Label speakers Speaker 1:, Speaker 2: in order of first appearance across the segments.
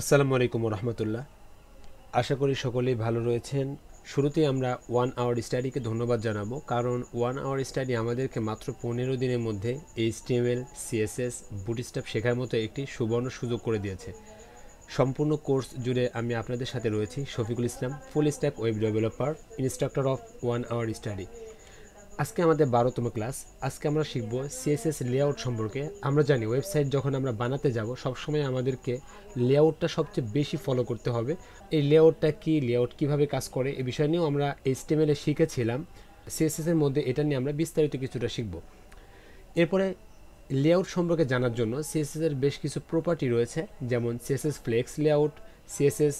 Speaker 1: আসসালামু আলাইকুম রহমতুল্লাহ। আশা করি সকলেই ভালো রয়েছেন। শুরুতেই আমরা 1 আওয়ার স্টাডিকে ধন্যবাদ জানাবো, কারণ 1 আওয়ার স্টাডি আমাদেরকে মাত্র 15 দিনের মধ্যে HTML, CSS, বুটস্ট্র্যাপ শেখার মতো একটি সুবর্ণ সুযোগ করে দিয়েছে। সম্পূর্ণ কোর্স জুড়ে আমি আপনাদের সাথে রয়েছি Shafiqul Islam, full stack web developer, instructor of 1 hour study. আজকে আমাদের 12তম ক্লাস। আজকে আমরা শিখব সিএসএস লেআউট সম্পর্কে। আমরা জানি ওয়েবসাইট যখন আমরা বানাতে যাব সবসময় আমাদেরকে লেআউটটা সবচেয়ে বেশি ফলো করতে হবে। এই লেআউটটা কি, লেআউট কিভাবে কাজ করে এই বিষয় নিয়েও আমরা HTML এ শিখেছিলাম। সিএসএস এর মধ্যে এটা নিয়ে আমরা বিস্তারিত কিছুটা শিখব। এরপরে লেআউট সম্পর্কে জানার জন্য সিএসএস এর বেশ কিছু প্রপার্টি রয়েছে, যেমন CSS flex layout, CSS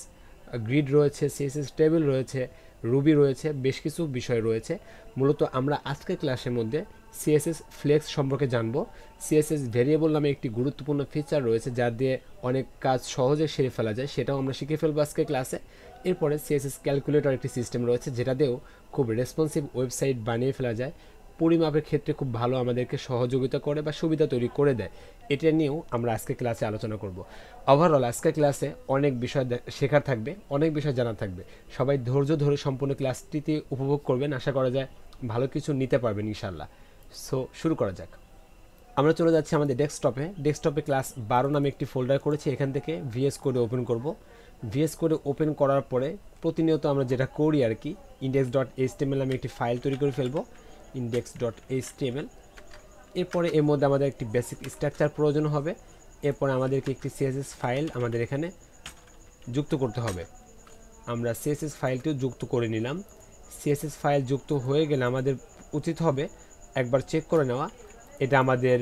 Speaker 1: grid রয়েছে, সিএসএস টেবিল রয়েছে, রুবি রয়েছে, বেশ কিছু বিষয় রয়েছে। মূলত আমরা আজকের ক্লাসের মধ্যে সিএসএস ফ্লেক্স সম্পর্কে জানবো। সিএসএস ভেরিয়েবল নামে একটি গুরুত্বপূর্ণ ফিচার রয়েছে যা দিয়ে অনেক কাজ সহজে সেরে ফেলা যায়, সেটাও আমরা শিখে ফেলবো আজকের ক্লাসে। এরপরে সিএসএস ক্যালকুলেটর একটি সিস্টেম রয়েছে যেটা দিয়েও খুব রেসপন্সিভ ওয়েবসাইট বানিয়ে ফেলা যায়, পরিমাপের ক্ষেত্রে খুব ভালো আমাদেরকে সহযোগিতা করে বা সুবিধা তৈরি করে দেয়। এটা নিয়েও আমরা আজকে ক্লাসে আলোচনা করব। ওভারঅল আজকের ক্লাসে অনেক বিষয় শেখার থাকবে, অনেক বিষয় জানা থাকবে। সবাই ধৈর্য ধরে সম্পূর্ণ ক্লাসটিতে উপভোগ করবেন, আশা করা যায় ভালো কিছু নিতে পারবেন ইনশাল্লাহ। সো শুরু করা যাক। আমরা চলে যাচ্ছি আমাদের ডেস্কটপে ক্লাস 12 নামে একটি ফোল্ডার করেছি। এখান থেকে ভিএস কোডে ওপেন করব। ভিএস কোডে ওপেন করার পরে প্রতিনিয়ত আমরা যেটা করি আর কি, index.html নামে একটি ফাইল তৈরি করে ফেলবো, index.html। এরপরে এর মধ্যে আমাদের একটি বেসিক স্ট্রাকচার প্রয়োজন হবে। এরপরে আমাদেরকে একটি সিএসএস ফাইল আমাদের এখানে যুক্ত করতে হবে। আমরা সিএসএস ফাইলটিও যুক্ত করে নিলাম। সিএসএস ফাইল যুক্ত হয়ে গেলে আমাদের উচিত হবে একবার চেক করে নেওয়া এটা আমাদের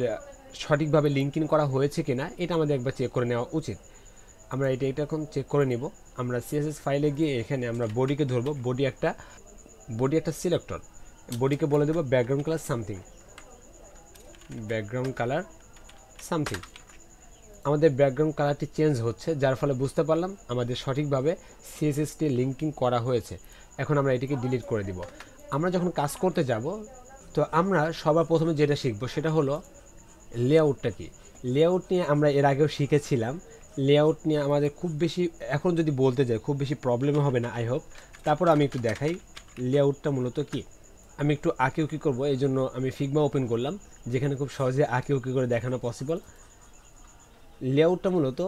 Speaker 1: সঠিকভাবে লিঙ্কিং করা হয়েছে কিনা, এটা আমাদের একবার চেক করে নেওয়া উচিত। আমরা এটা এখন চেক করে নিব। আমরা সিএসএস ফাইলে গিয়ে এখানে আমরা বডিকে ধরবো। বডি একটা সিলেক্টর। বডিকে বলে দেবো ব্যাকগ্রাউন্ড কালার সামথিং। আমাদের ব্যাকগ্রাউন্ড কালারটি চেঞ্জ হচ্ছে, যার ফলে বুঝতে পারলাম আমাদের সঠিকভাবে সিএসএসটি লিঙ্কিং করা হয়েছে। এখন আমরা এটিকে ডিলিট করে দিব। আমরা যখন কাজ করতে যাব, তো আমরা সবার প্রথমে যেটা শিখব সেটা হলো লেআউটটা কি। লেআউট নিয়ে আমরা এর আগেও শিখেছিলাম। লেআউট নিয়ে আমাদের খুব বেশি, এখন যদি বলতে যাই খুব বেশি প্রবলেম হবে না, আই হোপ। তারপর আমি একটু দেখাই লেআউটটা মূলত কি। আমি একটু আঁকিউকি করবো, এই জন্য আমি ফিগমা ওপেন করলাম, যেখানে খুব সহজে আঁকিউকি করে দেখানো পসিবল। লেআউটটা মূলত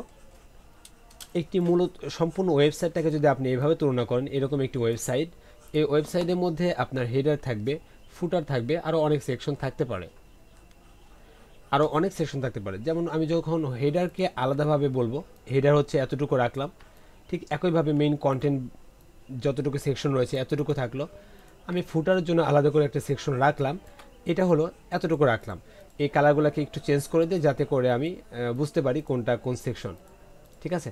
Speaker 1: সম্পূর্ণ ওয়েবসাইটটাকে যদি আপনি এভাবে তুলনা করেন, এরকম একটি ওয়েবসাইট, এই ওয়েবসাইটের মধ্যে আপনার হেডার থাকবে, ফুটার থাকবে, আরও অনেক সেকশন থাকতে পারে। যেমন আমি যখন হেডারকে আলাদাভাবে বলবো, হেডার হচ্ছে এতটুকু রাখলাম, ঠিক একইভাবে মেইন কন্টেন্ট যতটুকু সেকশন রয়েছে এতটুকু থাকলো। আমি ফুটারের জন্য আলাদা করে একটা সেকশন রাখলাম, এটা হলো এতটুকু রাখলাম। এই কালারগুলোকে একটু চেঞ্জ করে দিই যাতে করে আমি বুঝতে পারি কোনটা কোন সেকশন। ঠিক আছে,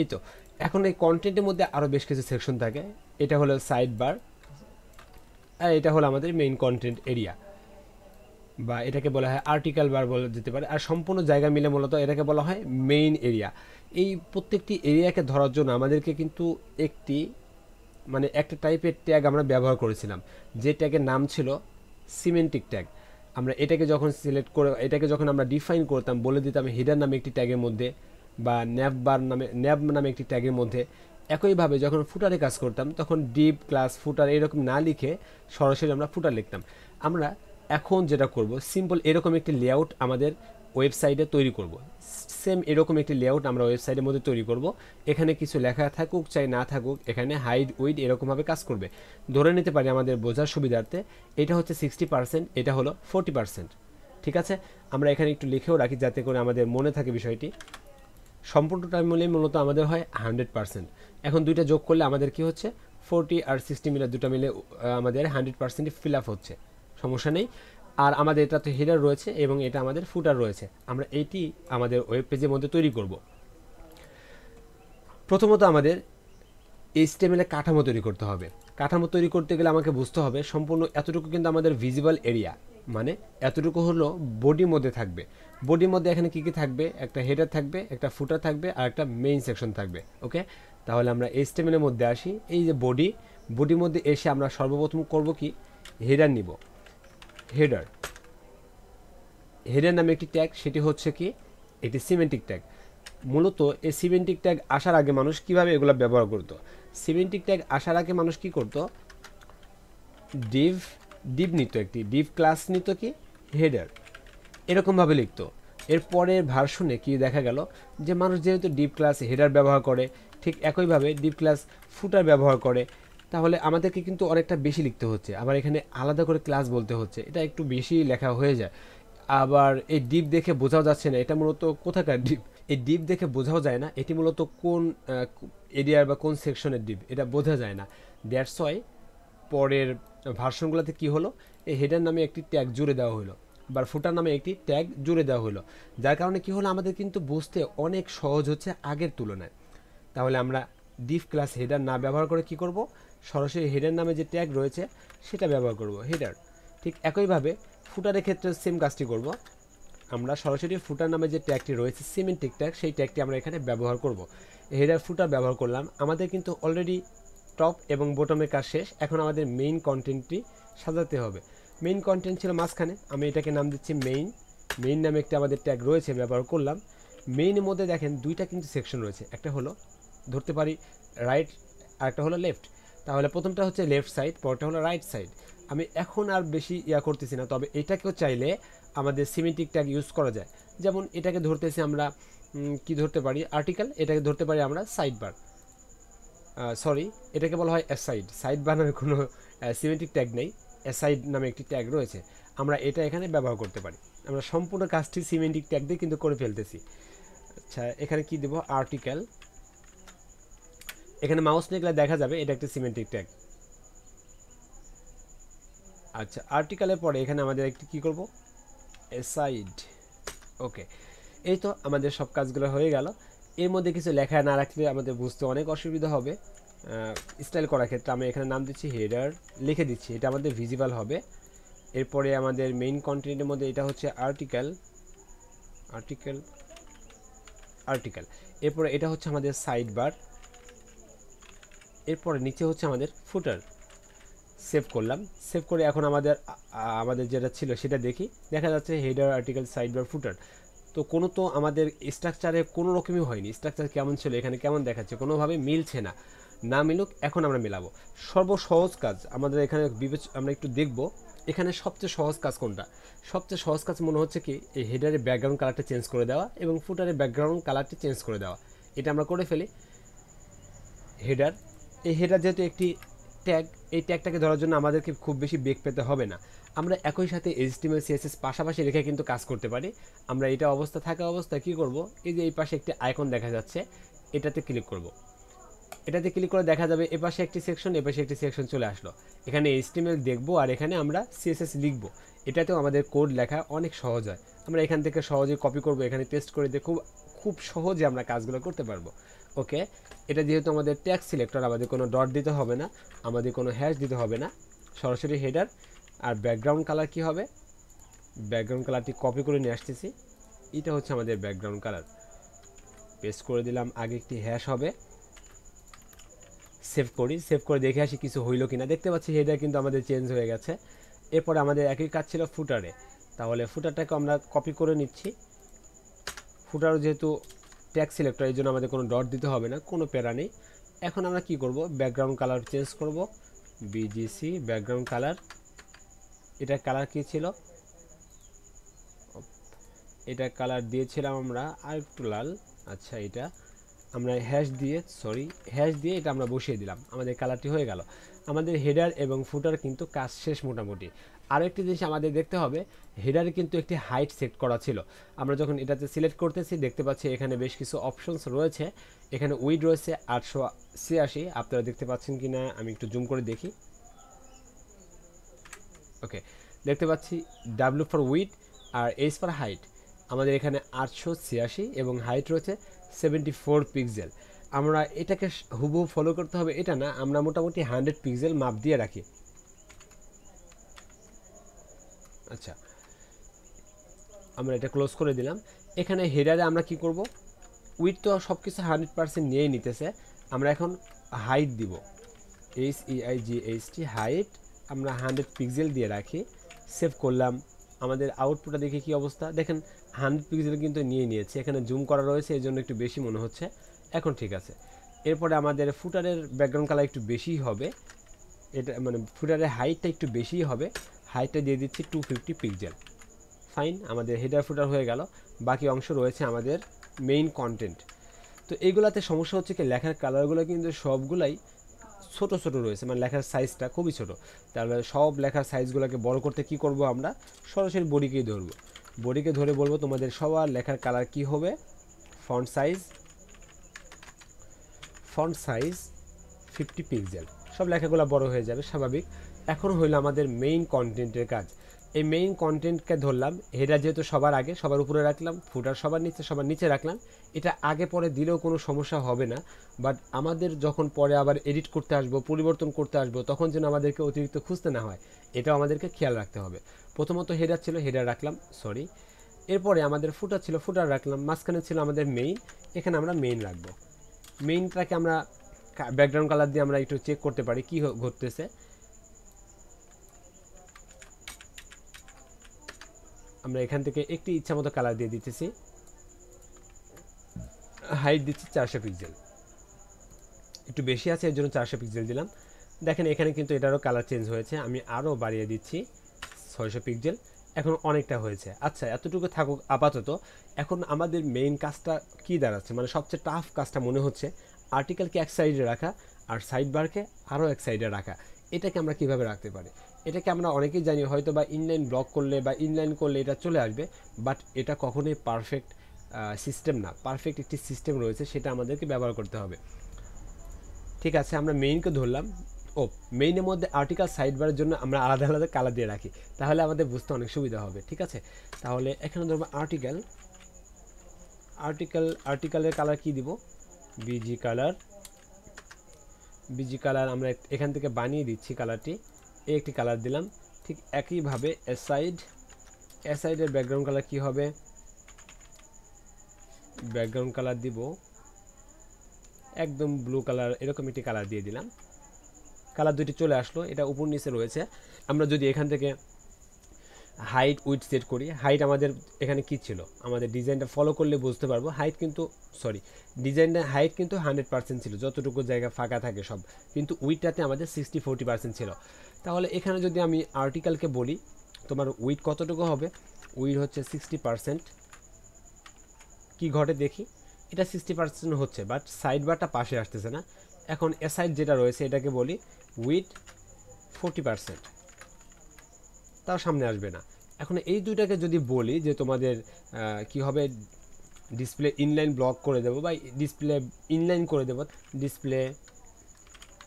Speaker 1: এই তো। এখন এই কন্টেন্টের মধ্যে আরও বেশ কিছু সেকশন থাকে। এটা হলো সাইড বার, আর এটা হলো আমাদের মেইন কন্টেন্ট এরিয়া, বা এটাকে বলা হয় আর্টিকেল বার বলা যেতে পারে। আর সম্পূর্ণ জায়গা মিলে মূলত এটাকে বলা হয় মেইন এরিয়া। এই প্রত্যেকটি এরিয়াকে ধরার জন্য আমাদেরকে কিন্তু একটা টাইপের ট্যাগ আমরা ব্যবহার করেছিলাম, যে ট্যাগের নাম ছিল সিমেন্টিক ট্যাগ। আমরা এটাকে যখন আমরা ডিফাইন করতাম, বলে দিতাম হিডার নামে একটি ট্যাগের মধ্যে, বা ন্যাব নামে একটি ট্যাগের মধ্যে। একইভাবে যখন ফুটারে কাজ করতাম তখন ডিপ ক্লাস ফুটার এরকম না লিখে সরাসরি আমরা ফুটার লিখতাম। আমরা এখন যেটা করব, সিম্পল এরকম একটি লেআউট আমাদের ওয়েবসাইটে তৈরি করব। সেম এরকম একটি লেআউট আমরা ওয়েবসাইটের মধ্যে তৈরি করব। এখানে কিছু লেখা থাকুক চাই না থাকুক, এখানে হাইড উইড এরকমভাবে কাজ করবে। ধরে নিতে পারি আমাদের বোঝার সুবিধার্থে এটা হচ্ছে 60%, এটা হলো 40%। ঠিক আছে, আমরা এখানে একটু লিখেও রাখি যাতে করে আমাদের মনে থাকে বিষয়টি। সম্পূর্ণ টাইম মিলে মূলত আমাদের হয় 100%। এখন দুইটা যোগ করলে আমাদের কি হচ্ছে, 40 আর 60 মিলে দুটো মিলে আমাদের 100% ফিল আপ হচ্ছে, সমস্যা নেই। আর আমাদের এটা তো হেডার রয়েছে এবং এটা আমাদের ফুটার রয়েছে। আমরা এইটি আমাদের ওয়েব পেজের মধ্যে তৈরি করব। প্রথমত আমাদের HTML এ কাঠামো তৈরি করতে হবে। কাঠামো তৈরি করতে গেলে আমাকে বুঝতে হবে সম্পূর্ণ এতটুকু কিন্তু আমাদের ভিজিবল এরিয়া, মানে এতটুকু হলো বডির মধ্যে থাকবে। বডির মধ্যে এখানে কি কি থাকবে, একটা হেডার থাকবে, একটা ফুটার থাকবে, আর একটা মেইন সেকশন থাকবে। ওকে, তাহলে আমরা HTML এর মধ্যে আসি। এই যে বডির মধ্যে এসে আমরা সর্বপ্রথম করব কি, হেডার নিব। হেডার নামে একটি ট্যাগ, সেটি হচ্ছে কি একটি সিমেন্টিক ট্যাগ। মূলত এই সিমেন্টিক ট্যাগ আসার আগে মানুষ কিভাবে এগুলো ব্যবহার করতো? সিমেন্টিক ট্যাগ আসার আগে মানুষ কি করতো? ডিভ ডিভ নিত, একটি ডিভ ক্লাস নিত, কি হেডার, এরকমভাবে লিখতো। এরপরের ভার্সনে কি দেখা গেল যে মানুষ যেহেতু ডিভ ক্লাস হেডার ব্যবহার করে, ঠিক একইভাবে ডিভ ক্লাস ফুটার ব্যবহার করে, তাহলে আমাদেরকে কিন্তু অনেকটা বেশি লিখতে হচ্ছে। আবার এখানে আলাদা করে ক্লাস বলতে হচ্ছে, এটা একটু বেশি লেখা হয়ে যায়। আবার এই ডিপ দেখে বোঝাও যাচ্ছে না এটা মূলত কোথাকার ডিপ। এই ডিপ দেখে বোঝাও যায় না এটি মূলত কোন এরিয়ার বা কোন সেকশনের ডিপ, এটা বোঝা যায় না। দ্যাটস ওয়াই পরের ভার্সনগুলোতে কি হলো, এই হেডার নামে একটি ট্যাগ জুড়ে দেওয়া হলো, বা ফুটার নামে একটি ট্যাগ জুড়ে দেওয়া হলো, যার কারণে কি হলো, আমাদের কিন্তু বুঝতে অনেক সহজ হচ্ছে আগের তুলনায়। তাহলে আমরা ডিফ ক্লাস হেডার না ব্যবহার করে কি করব, সরাসরি হেডার নামে যে ট্যাগ রয়েছে সেটা ব্যবহার করব, হেডার। ঠিক একইভাবে ফুটারের ক্ষেত্রে সেম কাজটি করব, আমরা সরাসরি ফুটার নামে যে ট্যাগটি রয়েছে সিমেন্টিক ট্যাগ, সেই ট্যাগটি আমরা এখানে ব্যবহার করব। হেডার ফুটার ব্যবহার করলাম, আমাদের কিন্তু অলরেডি টপ এবং বটমের কাজ শেষ। এখন আমাদের মেইন কন্টেন্টটি সাজাতে হবে। মেইন কন্টেন্ট ছিল মাঝখানে, আমি এটাকে নাম দিচ্ছি মেইন। মেইন নামে একটি আমাদের ট্যাগ রয়েছে, ব্যবহার করলাম। মেইনের মধ্যে দেখেন দুইটা কিন্তু সেকশন রয়েছে, একটা হলো ধরতে পারি রাইট আর একটা হলো লেফট। তাহলে প্রথমটা হচ্ছে লেফট সাইড, পরটা হলো রাইট সাইড। আমি এখন আর বেশি করতেছি না, তবে এটাকেও চাইলে আমাদের সিমেন্টিক ট্যাগ ইউজ করা যায়। যেমন এটাকে ধরতেছি আমরা কি ধরতে পারি, আর্টিকেল, এটাকে ধরতে পারি আমরা সাইড বার, সরি এটাকে বলা হয় অ্যাসাইড। সাইড বার নামে কোনো সিমেন্টিক ট্যাগ নেই, অ্যাসাইড নামে একটি ট্যাগ রয়েছে, আমরা এটা এখানে ব্যবহার করতে পারি। আমরা সম্পূর্ণ কাজটি সিমেন্টিক ট্যাগ দিয়ে কিন্তু করে ফেলতেছি। আচ্ছা এখানে কি দেব, আর্টিকেল, এখানে মাউস নিয়ে গেলে দেখা যাবে এটা একটা সিমেন্টিক ট্যাগ। আচ্ছা আর্টিকেলের পরে এখানে আমাদের একটি কি করব, অ্যাসাইড। ওকে, এই তো আমাদের সব কাজগুলো হয়ে গেল। এর মধ্যে কিছু লেখা না রাখলে আমাদের বুঝতে অনেক অসুবিধা হবে। স্টাইল করার ক্ষেত্রে আমি এখানে নাম দিচ্ছি হেডার, লিখে দিচ্ছি, এটা আমাদের ভিজিবল হবে। এরপরে আমাদের মেইন কন্টেন্টের মধ্যে এটা হচ্ছে আর্টিকেল, আর্টিকেল, আর্টিকেল। এরপরে এটা হচ্ছে আমাদের সাইড বার। এরপরে নিচে হচ্ছে আমাদের ফুটার। সেভ করলাম, সেভ করে এখন আমাদের যেটা ছিল সেটা দেখি, দেখা যাচ্ছে হেডার, আর্টিকেল, সাইড বার, ফুটার। তো কোনো তো আমাদের স্ট্রাকচারে কোনো রকমই হয়নি। স্ট্রাকচার কেমন ছিল, এখানে কেমন দেখাচ্ছে, কোনোভাবে মিলছে না। না মিলুক, এখন আমরা মেলাবো। সর্বসহজ কাজ আমাদের এখানে আমরা একটু দেখব এখানে সবচেয়ে সহজ কাজ কোনটা। সবচেয়ে সহজ কাজ মনে হচ্ছে কি, এই হেডারের ব্যাকগ্রাউন্ড কালারটা চেঞ্জ করে দেওয়া এবং ফুটারের ব্যাকগ্রাউন্ড কালারটি চেঞ্জ করে দেওয়া। এটা আমরা করে ফেলি। হেডার, এই হেডার যেহেতু একটি ট্যাগ, এই ট্যাগটাকে ধরার জন্য আমাদেরকে খুব বেশি বেগ পেতে হবে না। আমরা একই সাথে HTML CSS পাশাপাশি রেখে কিন্তু কাজ করতে পারি। আমরা এটা অবস্থা থাকা অবস্থায় কি করব, এই যে এই পাশে একটি আইকন দেখা যাচ্ছে, এটাতে ক্লিক করব। এটাতে ক্লিক করে দেখা যাবে এপাশে একটি সেকশন, এপাশে একটি সেকশন চলে আসলো। এখানে HTML দেখব আর এখানে আমরা CSS লিখব। এটাতেও আমাদের কোড লেখা অনেক সহজ হয়। আমরা এখান থেকে সহজে কপি করব, এখানে পেস্ট করে দিয়ে খুব সহজে আমরা কাজগুলো করতে পারবো। ওকে, এটা যেহেতু আমাদের ট্যাগ সিলেক্টর, আমাদের কোনো ডট দিতে হবে না, আমাদের কোনো হ্যাশ দিতে হবে না, সরাসরি হেডার। আর ব্যাকগ্রাউন্ড কালার কি হবে, ব্যাকগ্রাউন্ড কালারটি কপি করে নিয়ে আসতেছি, এটা হচ্ছে আমাদের ব্যাকগ্রাউন্ড কালার। পেস্ট করে দিলাম, আগে একটি হ্যাশ হবে। সেভ করি, সেভ করে দেখে আসি কিছু হইলো কিনা। দেখতে পাচ্ছি হেডার কিন্তু আমাদের চেঞ্জ হয়ে গেছে। এরপরে আমাদের একই কাজ ছিল ফুটারে, তাহলে ফুটারটাকে আমরা কপি করে নিচ্ছি। ফুটারও যেহেতু ট্যাগ সিলেক্টর, এই জন্য আমাদের কোনো ডট দিতে হবে না, কোনো প্যারা নেই। এখন আমরা কি করব, ব্যাকগ্রাউন্ড কালার চেঞ্জ করব, BGC ব্যাকগ্রাউন্ড কালার। এটার কালার কি ছিল, এটা কালার দিয়েছিলাম আমরা আর একটু লাল। আচ্ছা এটা আমরা হ্যাশ দিয়ে এটা আমরা বসিয়ে দিলাম, আমাদের কালারটি হয়ে গেল। আমাদের হেডার এবং ফুটার কিন্তু কাজ শেষ মোটামুটি। আরও একটি জিনিস আমাদের দেখতে হবে, হেডারে কিন্তু একটি হাইট সেট করা ছিল। আমরা যখন এটাতে সিলেক্ট করতেছি দেখতে পাচ্ছি এখানে বেশ কিছু অপশনস রয়েছে। এখানে উইড রয়েছে 886, আপনারা দেখতে পাচ্ছেন কি না আমি একটু জুম করে দেখি। ওকে, দেখতে পাচ্ছি W ফর উইড আর H ফর হাইট। আমাদের এখানে 886 এবং হাইট রয়েছে 74 পিক্সেল। আমরা এটাকে হুবহু ফলো করতে হবে এটা না, আমরা মোটামুটি 100 পিক্সেল মাপ দিয়ে রাখি। আচ্ছা আমরা এটা ক্লোজ করে দিলাম। এখানে হেডারে আমরা কি করব, উইড তো সব কিছু 100% নিয়েই নিতেছে, আমরা এখন হাইট দিব, HEIGHT হাইট আমরা 100 পিক্সেল দিয়ে রাখি। সেভ করলাম, আমাদের আউটপুটটা দেখে কি অবস্থা দেখেন, 100 পিক্সেল কিন্তু নিয়েছে, এখানে জুম করা রয়েছে এই জন্য একটু বেশি মনে হচ্ছে। এখন ঠিক আছে। এরপরে আমাদের ফুটারের ব্যাকগ্রাউন্ড কালার একটু বেশিই হবে, এটা মানে ফুটারের হাইটটা একটু বেশিই হবে, হাইটটা দিয়ে দিচ্ছি 250 পিক্সেল। ফাইন, আমাদের হেডার ফুটার হয়ে গেল। বাকি অংশ রয়েছে আমাদের মেইন কন্টেন্ট। তো এইগুলাতে সমস্যা হচ্ছে কি, লেখার কালারগুলো কিন্তু সবগুলাই ছোট ছোট রয়েছে, মানে লেখার সাইজটা খুবই ছোট। তাহলে সব লেখার সাইজগুলোকে বড় করতে কি করব, আমরা সরাসরি বডিকেই ধরবো। বডিকে ধরে বলবো তোমাদের সবার লেখার কালার কি হবে, ফন্ট সাইজ 50 পিক্সেল। সব লেখাগুলো বড় হয়ে যাবে স্বাভাবিক। এখন হইলো আমাদের মেইন কন্টেন্টের কাজ। এই মেইন কন্টেন্টকে ধরলাম, হেডার যেহেতু সবার আগে সবার উপরে রাখলাম, ফুটার সবার নিচে রাখলাম। এটা আগে পরে দিলেও কোনো সমস্যা হবে না, বাট আমাদের যখন পরে আবার এডিট করতে আসবো, পরিবর্তন করতে আসবো, তখন যেন আমাদেরকে অতিরিক্ত খুঁজতে না হয়, এটাও আমাদেরকে খেয়াল রাখতে হবে। প্রথমত হেডার ছিল, হেডার রাখলাম, সরি। এরপরে আমাদের ফুটার ছিল, ফুটার রাখলাম। মাঝখানে ছিল আমাদের মেইন, এখানে আমরা মেইন রাখবো। মেইনটাকে আমরা ব্যাকগ্রাউন্ড কালার দিয়ে আমরা একটু চেক করতে পারি কি ঘটতেছে। আমরা এখান থেকে একটি ইচ্ছা মতো কালার দিয়ে দিতেছি, হাইট দিচ্ছি 400 পিক্সেল, একটু বেশি আছে এর জন্য 400 পিক্সেল দিলাম। দেখেন এখানে কিন্তু এটারও কালার চেঞ্জ হয়েছে, আমি আরও বাড়িয়ে দিচ্ছি 600 পিক্সেল। এখন অনেকটা হয়েছে। আচ্ছা, এতটুকু থাকুক আপাতত। এখন আমাদের মেইন কাজটা কি দাঁড়াচ্ছে, মানে সবচেয়ে টাফ কাজটা মনে হচ্ছে আর্টিকেলকে এক সাইডে রাখা আর সাইড বারকে আরও এক সাইডে রাখা। এটাকে আমরা কিভাবে রাখতে পারি? এটাকে আমরা অনেকেই জানি, হয়তো বা ইনলাইন ব্লক করলে বা ইনলাইন করলে এটা চলে আসবে, বাট এটা কখনোই পারফেক্ট সিস্টেম না। পারফেক্ট একটি সিস্টেম রয়েছে, সেটা আমাদেরকে ব্যবহার করতে হবে। ঠিক আছে, আমরা মেইনকে ধরলাম। ও, মেইনের মধ্যে আর্টিকেল সাইড বারের জন্য আমরা আলাদা আলাদা কালার দিয়ে রাখি, তাহলে আমাদের বুঝতে অনেক সুবিধা হবে। ঠিক আছে, তাহলে এখানে ধরবো আর্টিকেলের কালার কি দিব, বিজি কালার আমরা এখান থেকে বানিয়ে দিচ্ছি কালারটি। এই একটি কালার দিলাম। ঠিক একইভাবে এসাইডের ব্যাকগ্রাউন্ড কালার কি হবে, ব্যাকগ্রাউন্ড কালার দিব একদম ব্লু কালার, এরকম একটি কালার দিয়ে দিলাম। কালার দুটি চলে আসলো, এটা উপর নিচে রয়েছে। আমরা যদি এখান থেকে হাইট উইথ সেট করি, হাইট আমাদের এখানে কি ছিল, আমাদের ডিজাইনটা ফলো করলে বুঝতে পারবো। ডিজাইনটা হাইট কিন্তু 100% ছিল, যতটুকু জায়গা ফাঁকা থাকে সব, কিন্তু উইথটাতে আমাদের 60-40% ছিল। তাহলে এখানে যদি আমি আর্টিকেলকে বলি তোমার উইথ কতটুকু হবে, উইথ হচ্ছে 60%। কি ঘটে দেখি, এটা 60% হচ্ছে, বাট সাইড বারটা পাশে আসতেছে না। এখন এ সাইড যেটা রয়েছে এটাকে বলি উইথ 40%, তাও সামনে আসবে না। এখন এই দুইটাকে যদি বলি যে তোমাদের কি হবে, ডিসপ্লে ইনলাইন ব্লক করে দেবো বা ডিসপ্লে ইনলাইন করে দেবো, ডিসপ্লে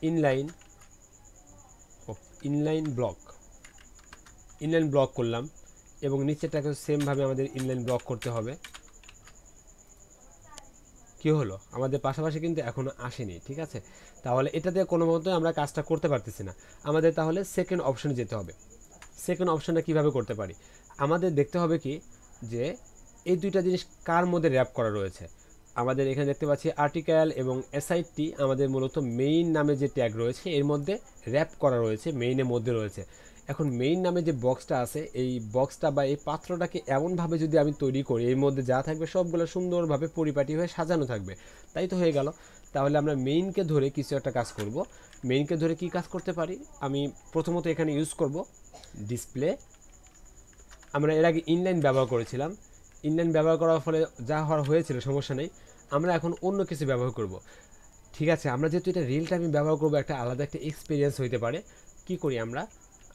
Speaker 1: ইনলাইন ব্লক করলাম, এবং নিচেটাকে সেমভাবে আমাদের ইনলাইন ব্লক করতে হবে। কি হলো, আমাদের পাশাপাশি কিন্তু এখনো আসেনি। ঠিক আছে, তাহলে এটাতে কোনো মতো আমরা কাজটা করতে পারতেছি না। আমাদের তাহলে সেকেন্ড অপশনে যেতে হবে। সেকেন্ড অপশনটা কিভাবে করতে পারি, আমাদের দেখতে হবে কি যে এই দুইটা জিনিস কার মধ্যে র্যাপ করা রয়েছে। আমাদের এখানে দেখতে পাচ্ছি আর্টিকেল এবং এসআইটি আমাদের মূলত মেইন নামে যে ট্যাগ রয়েছে এর মধ্যে র্যাপ করা রয়েছে, মেইনের মধ্যে রয়েছে। এখন মেইন নামে যে বক্সটা আছে, এই বক্সটা বা এই পাত্রটাকে এমনভাবে যদি আমি তৈরি করি, এর মধ্যে যা থাকবে সবগুলো সুন্দরভাবে পরিপাটি হয়ে সাজানো থাকবে, তাই তো হয়ে গেল। তাহলে আমরা মেইনকে ধরে কিছু একটা কাজ করব। মেইনকে ধরে কি কাজ করতে পারি, আমি প্রথমত এখানে ইউজ করব ডিসপ্লে। আমরা এর আগে ইনলাইন ব্যবহার করেছিলাম, ইনলাইন ব্যবহার করার ফলে যা হয়েছিল সমস্যা নেই। আমরা এখন অন্য কিছু ব্যবহার করব। ঠিক আছে, আমরা যেহেতু এটা রিয়েল টাইমে ব্যবহার করবো, একটা আলাদা একটা এক্সপিরিয়েন্স হইতে পারে। কি করি আমরা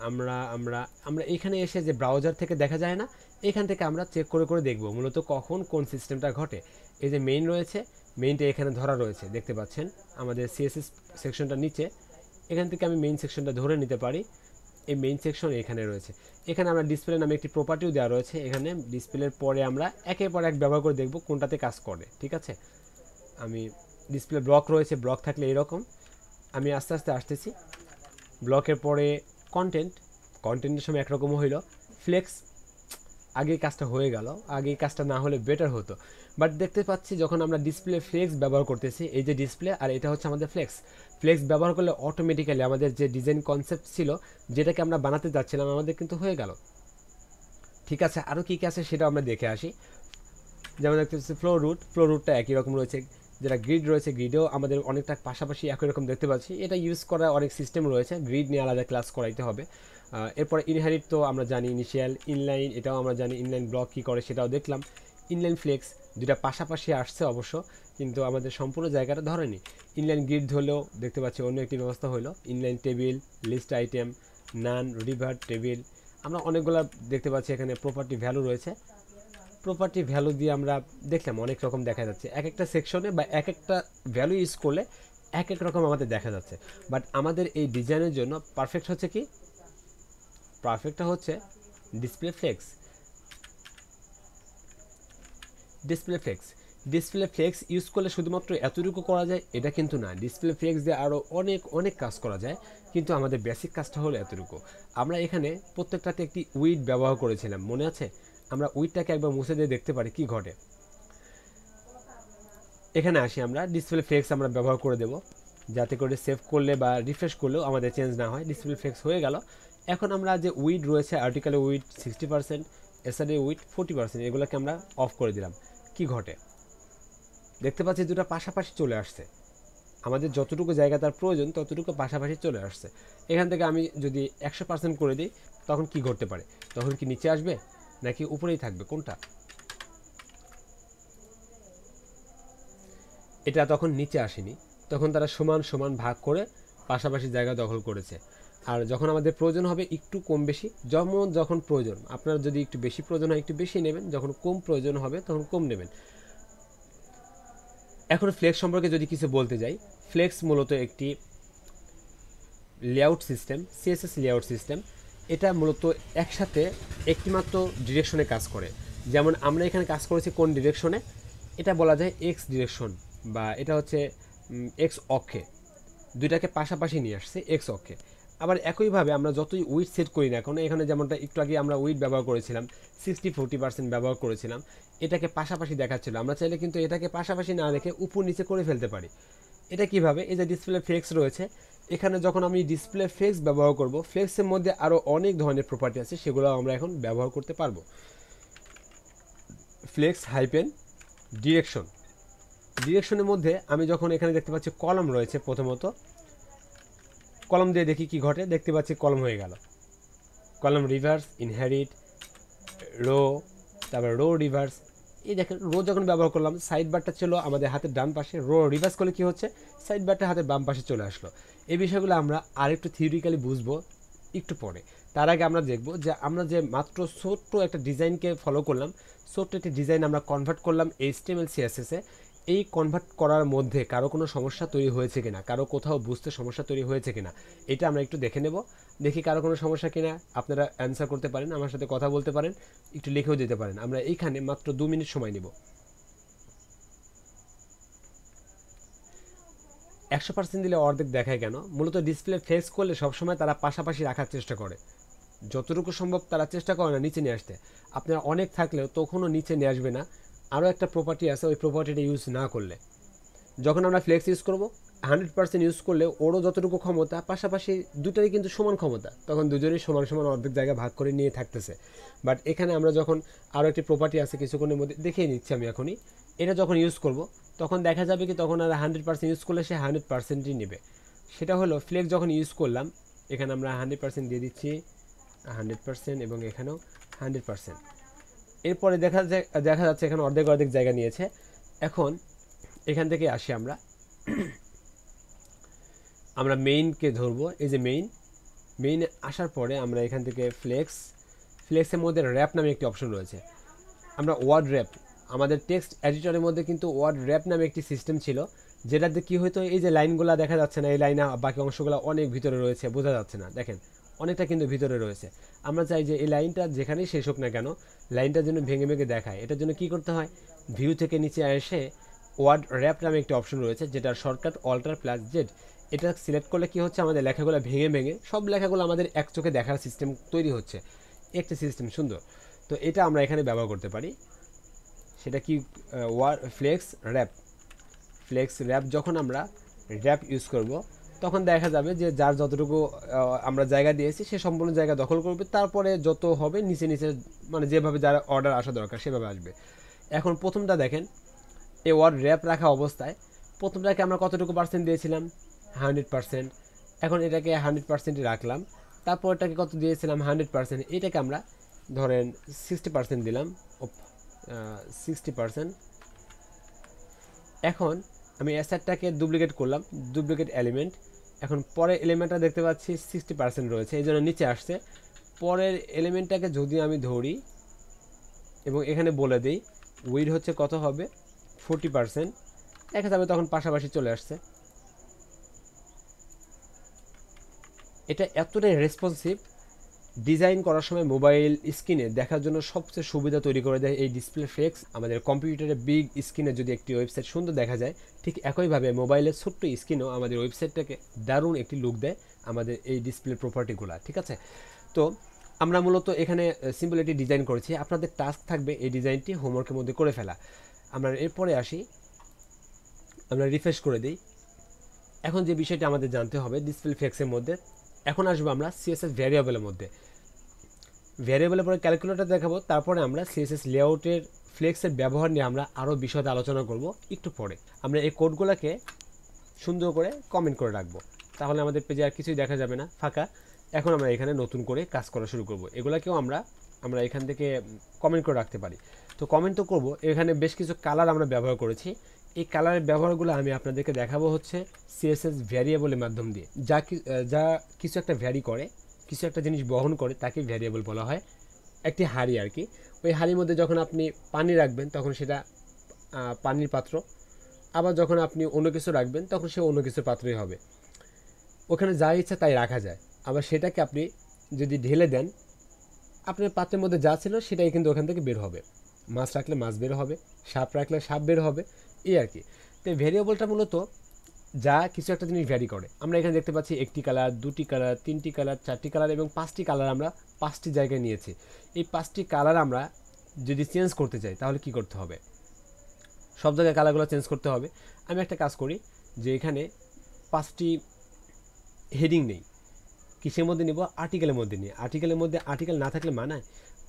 Speaker 1: আমরা আমরা আমরা এখানে এসে যে ব্রাউজার থেকে দেখা যায় না, এখান থেকে আমরা চেক করে করে দেখব মূলত কখন কোন সিস্টেমটা ঘটে। এই যে মেইন রয়েছে, মেইনটা এখানে ধরা রয়েছে, দেখতে পাচ্ছেন আমাদের সিএসএস সেকশনটা নিচে। এখান থেকে আমি মেইন সেকশনটা ধরে নিতে পারি। এই মেইন সেকশন এখানে রয়েছে। এখানে আমরা ডিসপ্লে নামে একটি প্রপার্টিও দেওয়া রয়েছে। এখানে ডিসপ্লের পরে আমরা একের পর এক ব্যবহার করে দেখব কোনটাতে কাজ করে। ঠিক আছে, আমি ডিসপ্লে ব্লক রয়েছে, ব্লক থাকলে এরকম। আমি আস্তে আস্তে আসতেছি। ব্লকের পরে কন্টেন্টের সময় একরকম হইল। ফ্লেক্স, আগে কাজটা হয়ে গেল, আগে কাজটা না হলে বেটার হতো। বাট দেখতে পাচ্ছি যখন আমরা ডিসপ্লে ফ্লেক্স ব্যবহার করতেছি, এই যে ডিসপ্লে আর এটা হচ্ছে আমাদের ফ্লেক্স ব্যবহার করলে অটোমেটিক্যালি আমাদের যে ডিজাইন কনসেপ্ট ছিল, যেটাকে আমরা বানাতে যাচ্ছিলাম, আমাদের কিন্তু হয়ে গেল। ঠিক আছে, আরও কী কী আছে সেটা আমরা দেখে আসি। যেমন দেখতে পাচ্ছি ফ্লো রুটটা একই রকম রয়েছে, যেটা গ্রিড রয়েছে গ্রিডেও আমাদের অনেকটা পাশাপাশি একই রকম দেখতে পাচ্ছি। এটা ইউজ করার অনেক সিস্টেম রয়েছে, গ্রিড নিয়ে আলাদা ক্লাস করাইতে হবে। এরপরে ইনহেরিট তো আমরা জানি, ইনিশিয়াল ইনলাইন এটাও আমরা জানি, ইনলাইন ব্লক কী করে সেটাও দেখলাম। ইনলাইন ফ্লেক্স দুটা পাশাপাশি আসছে অবশ্য, কিন্তু আমাদের সম্পূর্ণ জায়গাটা ধরেনি। ইনলাইন গ্রিড ধরলেও দেখতে পাচ্ছি অন্য একটি ব্যবস্থা হলো ইনলাইন টেবিল, লিস্ট আইটেম, নান, রিভার টেবিল। আমরা অনেকগুলো দেখতে পাচ্ছি এখানে প্রপার্টি ভ্যালু রয়েছে। প্রপার্টি ভ্যালু দিয়ে আমরা দেখলাম অনেক রকম দেখা যাচ্ছে, এক একটা সেকশনে বা এক একটা ভ্যালু ইউজ করলে এক এক রকম আমাদের দেখা যাচ্ছে। বাট আমাদের এই ডিজাইনের জন্য পারফেক্ট হচ্ছে কি, পারফেক্টটা হচ্ছে display flakes. Display flakes use করলে শুধুমাত্র এতটুকু করা যায় এটা কিন্তু না, ডিসপ্লে ফ্লেক্স দিয়ে আরও অনেক অনেক কাজ করা যায়, কিন্তু আমাদের বেসিক কাজটা হলো এতটুকু। আমরা এখানে প্রত্যেকটাতে একটি উইড ব্যবহার করেছিলাম, মনে আছে? আমরা উইডটাকে একবার মুছে দিয়ে দেখতে পারি কি ঘটে। এখানে আসি, আমরা ডিসপ্লে ফ্লেক্স আমরা ব্যবহার করে দেব, যাতে করে সেভ করলে বা রিফ্রেশ করলেও আমাদের চেঞ্জ না হয়। ডিসপ্লে ফ্লেক্স হয়ে গেল। এখন আমরা যে উইড রয়েছে, আর্টিকেলে উইড 60%, এসআরএ উইড 40%, এগুলোকে আমরা অফ করে দিলাম। কি ঘটে দেখতে পাচ্ছি, দুটো পাশাপাশি চলে আসছে। আমাদের যতটুকু জায়গা তার প্রয়োজন ততটুকু পাশাপাশি চলে আসছে। এখান থেকে আমি যদি 100% করে দিই তখন কি ঘটতে পারে? তখন কি নিচে আসবে নাকি উপরেই থাকবে, কোনটা? এটা তখন নিচে আসেনি, তখন তারা সমান সমান ভাগ করে পাশাপাশি জায়গা দখল করেছে। আর যখন আমাদের প্রয়োজন হবে একটু কম বেশি, যখন প্রয়োজন, আপনার যদি একটু বেশি প্রয়োজন হয় একটু বেশি নেবেন, যখন কম প্রয়োজন হবে তখন কম নেবেন। এখন ফ্লেক্স সম্পর্কে যদি কিছু বলতে যাই, ফ্লেক্স মূলত একটি layout system, CSS layout system. এটা মূলত একসাথে একটিমাত্র ডিরেকশনে কাজ করে। যেমন আমরা এখানে কাজ করেছি কোন ডিরেকশনে, এটা বলা যায় এক্স ডিরেকশন, বা এটা হচ্ছে এক্স অক্ষে, দুইটাকে পাশাপাশি নিয়ে আসছে এক্স অক্ষে। আবার একইভাবে আমরা যতই উইড সেট করি না কেন, এখানে যেমনটা একটু আগে আমরা উইড ব্যবহার করেছিলাম 60-40% ব্যবহার করেছিলাম, এটাকে পাশাপাশি দেখাচ্ছিল। আমরা চাইলে কিন্তু এটাকে পাশাপাশি না রেখে উপর নিচে করে ফেলতে পারি। এটা কিভাবে? এই যে ডিসপ্লে ফ্লেক্স রয়েছে, এখানে যখন আমি ডিসপ্লে ফ্লেক্স ব্যবহার করব, ফ্লেক্সের মধ্যে আরও অনেক ধরনের প্রপার্টি আছে, সেগুলো আমরা এখন ব্যবহার করতে পারবো। ফ্লেক্স হাইপেন ডিরেকশন, ডিরেকশনের মধ্যে আমি যখন এখানে দেখতে পাচ্ছি কলাম রয়েছে, প্রথমত কলাম দিয়ে দেখি কি ঘটে। দেখতে পাচ্ছি কলাম হয়ে গেল, কলাম রিভার্স, ইনহেরিট, রো, তারপর রো রিভার্স। এই দেখেন রো যখন ব্যবহার করলাম, সাইড বারটা ছিল আমাদের হাতের ডান পাশে, রো রিভার্স করলে কি হচ্ছে, সাইড বারটা হাতের বাম পাশে চলে আসলো। এই বিষয়গুলো আমরা আরেকটু থিওরিক্যালি বুঝবো একটু পরে। তার আগে আমরা দেখব যে আমরা যে মাত্র ছোট্ট একটা ডিজাইনকে ফলো করলাম, ছোট্ট একটি ডিজাইন আমরা কনভার্ট করলাম HTML CSS-এ। এই কনভার্ট করার মধ্যে কারো কোনো সমস্যা তৈরি হয়েছে কিনা, কারো কোথাও বুঝতে সমস্যা তৈরি হয়েছে কিনা, এটা আমরা একটু দেখে নেব। দেখি কারো কোনো সমস্যা কিনা, আপনারা অ্যান্সার করতে পারেন, আমার সাথে কথা বলতে পারেন, একটু লিখেও দিতে পারেন। আমরা এইখানে মাত্র 2 মিনিট সময় নেব। 100% দিলে অর্ধেক দেখায় কেন? মূলত ডিসপ্লে ফেস করলে সবসময় তারা পাশাপাশি রাখার চেষ্টা করে, যতটুকু সম্ভব তারা চেষ্টা করে না নিচে নিয়ে আসতে। আপনার অনেক থাকলেও তখনও নিচে নিয়ে আসবে না। আরও একটা প্রপার্টি আছে, ওই প্রপার্টিটা ইউজ না করলে, যখন আমরা ফ্লেক্স ইউজ করব 100% ইউজ করলে ওরও যতটুকু ক্ষমতা, পাশাপাশি দুটারই কিন্তু সমান ক্ষমতা, তখন দুজনেই সমান সমান অর্ধেক জায়গা ভাগ করে নিয়ে থাকতেছে। বাট এখানে আমরা যখন আরও একটি প্রপার্টি আছে কিছুক্ষণের মধ্যে দেখিয়ে নিচ্ছি আমি এখনই, এটা যখন ইউজ করব তখন দেখা যাবে কি, তখন আর 100% ইউজ করলে সে 100%ই নেবে। সেটা হলো ফ্লেক্স যখন ইউজ করলাম, এখানে আমরা 100% দিয়ে দিচ্ছি, 100%, এবং এখানেও 100%। এরপরে দেখা যাচ্ছে এখানে অর্ধেক অর্ধেক জায়গা নিয়েছে। এখন এখান থেকে আসি আমরা মেইনকে ধরবো। এই যে মেইনে আসার পরে আমরা এখান থেকে ফ্লেক্সের মধ্যে র্যাপ নামে একটি অপশন রয়েছে। আমরা ওয়ার্ড র্যাপ, আমাদের টেক্সট এডিটরের মধ্যে কিন্তু ওয়ার্ড র্যাপ নামে একটি সিস্টেম ছিল, যেটাতে কি হতো, এই যে লাইনগুলো দেখা যাচ্ছে না, এই লাইনে বাকি অংশগুলো অনেক ভিতরে রয়েছে, বোঝা যাচ্ছে না, দেখেন অনেকটা কিন্তু ভিতরে রয়েছে। আমরা চাই যে এই লাইনটা যেখানেই শেষ হোক না কেন, লাইনটা যেন ভেঙে ভেঙে দেখায়। এটার জন্য কি করতে হয়, ভিউ থেকে নিচে এসে ওয়ার্ড র্যাপ নামে একটি অপশন রয়েছে, যেটার শর্টকাট Alt+Z। এটা সিলেক্ট করলে কি হচ্ছে, আমাদের লেখাগুলো ভেঙে ভেঙে সব লেখাগুলো আমাদের এক চোখে দেখার সিস্টেম তৈরি হচ্ছে, একটি সিস্টেম সুন্দর। তো এটা আমরা এখানে ব্যবহার করতে পারি। সেটা কি, ফ্লেক্স র্যাপ যখন আমরা র্যাপ ইউজ করব, তখন দেখা যাবে যে যার যতটুকু আমরা জায়গা দিয়েছি সে সম্পূর্ণ জায়গা দখল করবে, তারপরে যত হবে নিচে নিচে মানে যেভাবে যার অর্ডার আসা দরকার সেভাবে আসবে। এখন প্রথমটা দেখেন, এই ওয়ার্ড র্যাপ রাখা অবস্থায় প্রথমটাকে আমরা কতটুকু পার্সেন্ট দিয়েছিলাম, 100%। এখন এটাকে 100%ই রাখলাম, তারপর এটাকে কত দিয়েছিলাম 100%, এটাকে আমরা ধরেন 60% দিলাম, 60%। এখন আমি অ্যাসেটটাকে ডুপ্লিকেট করলাম, ডুপ্লিকেট এলিমেন্ট। এখন পরের এলিমেন্টটা দেখতে পাচ্ছি 60% রয়েছে, এই জন্য নিচে আসছে। পরের এলিমেন্টটাকে যদি আমি ধরি এবং এখানে বলে দিই উইড হচ্ছে কত হবে 40%, দেখা যাবে তখন পাশাপাশি চলে আসছে। এটা এতটাই রেসপন্সিভ, ডিজাইন করার সময় মোবাইল স্ক্রিনে দেখার জন্য সবচেয়ে সুবিধা তৈরি করে দেয় এই ডিসপ্লে ফ্লেক্স। আমাদের কম্পিউটারে বিগ স্ক্রিনে যদি একটি ওয়েবসাইট সুন্দর দেখা যায়, ঠিক একইভাবে মোবাইলের ছোট্ট স্ক্রিনেও আমাদের ওয়েবসাইটটাকে দারুণ একটি লুক দেয় আমাদের এই ডিসপ্লে প্রপার্টিগুলো, ঠিক আছে। তো আমরা মূলত এখানে সিম্পল একটি ডিজাইন করেছি, আপনাদের টাস্ক থাকবে এই ডিজাইনটি হোমওয়ার্কের মধ্যে করে ফেলা। আমরা এরপরে আসি, আমরা রিফ্রেশ করে দিই। এখন যে বিষয়টি আমাদের জানতে হবে ডিসপ্লে ফ্লেক্সের মধ্যে, এখন আসবো আমরা সিএসএস ভ্যারিয়েবলের মধ্যে। ভ্যারিয়েবলের পরে ক্যালকুলেটর দেখাবো, তারপরে আমরা সিএসএস লেআউটের ফ্লেক্সের ব্যবহার নিয়ে আমরা আরও বিশদে আলোচনা করব একটু পরে। আমরা এই কোডগুলোকে সুন্দর করে কমেন্ট করে রাখবো, তাহলে আমাদের পেজে আর কিছুই দেখা যাবে না ফাঁকা। এখন আমরা এখানে নতুন করে কাজ করা শুরু করব, এগুলাকেও আমরা এখান থেকে কমেন্ট করে রাখতে পারি। তো কমেন্ট তো করবো, এখানে বেশ কিছু কালার আমরা ব্যবহার করেছি, এই কালারের ব্যবহারগুলো আমি আপনাদেরকে দেখাবো হচ্ছে সিএসএস ভ্যারিয়েবলের মাধ্যম দিয়ে। যা কিছু একটা ভ্যারি করে, কিছু একটা জিনিস বহন করে, তাকে ভ্যারিয়েবল বলা হয়। একটি হাঁড়ি আর কি, ওই হাঁড়ির মধ্যে যখন আপনি পানি রাখবেন তখন সেটা পানির পাত্র, আবার যখন আপনি অন্য কিছু রাখবেন তখন সে অন্য কিছুর পাত্রই হবে। ওখানে যা ইচ্ছা তাই রাখা যায়, আবার সেটাকে আপনি যদি ঢেলে দেন, আপনার পাত্রের মধ্যে যা ছিল সেটাই কিন্তু ওখান থেকে বের হবে। মাছ রাখলে মাছ বের হবে, সাপ রাখলে সাপ বের হবে, এই আর কি। তো ভেরিয়েবলটা মূলত যা কিছু একটা জিনিস ভ্যারি করে। আমরা এখানে দেখতে পাচ্ছি একটি কালার, দুটি কালার, তিনটি কালার, চারটি কালার এবং পাঁচটি কালার আমরা পাঁচটি জায়গায় নিয়েছি। এই পাঁচটি কালার আমরা যদি চেঞ্জ করতে চাই তাহলে কি করতে হবে, সব জায়গায় কালারগুলো চেঞ্জ করতে হবে। আমি একটা কাজ করি যে এখানে পাঁচটি হেডিং নেই, কিসের মধ্যে নিব, আর্টিকেলের মধ্যে নিই। আর্টিকেলের মধ্যে আর্টিকেল না থাকলে মানায়,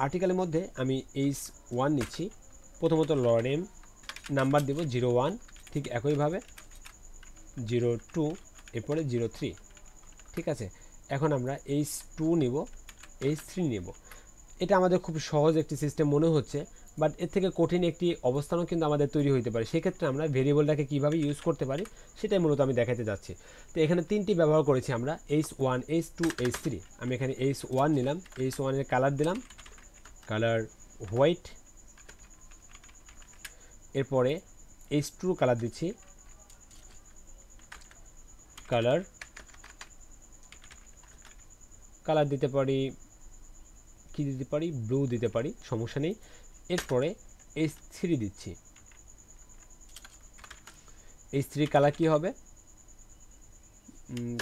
Speaker 1: আর্টিকেলের মধ্যে আমি H1 নিচ্ছি, প্রথমত লরেম নাম্বার দেব 01, ঠিক একইভাবে 02, এরপরে 03, ঠিক আছে। এখন আমরা H2 নিব, H3 নিব। এটা আমাদের খুব সহজ একটি সিস্টেম মনে হচ্ছে, বাট এর থেকে কঠিন একটি অবস্থানও কিন্তু আমাদের তৈরি হতে পারে। সেক্ষেত্রে আমরা ভেরিয়েবলটাকে কীভাবে ইউজ করতে পারি সেটাই মূলত আমি দেখাতে যাচ্ছি। তো এখানে তিনটি ব্যবহার করেছি আমরা, H1, H2, H3। আমি এখানে H1 নিলাম, H1 এর কালার দিলাম কালার হোয়াইট, এরপরে H2 কালার দিচ্ছি কালার দিতে পারি, কি দিতে পারি, ব্লু দিতে পারি, সমস্যা নেই। এরপরে H3 দিচ্ছি, H3 কালার কি হবে,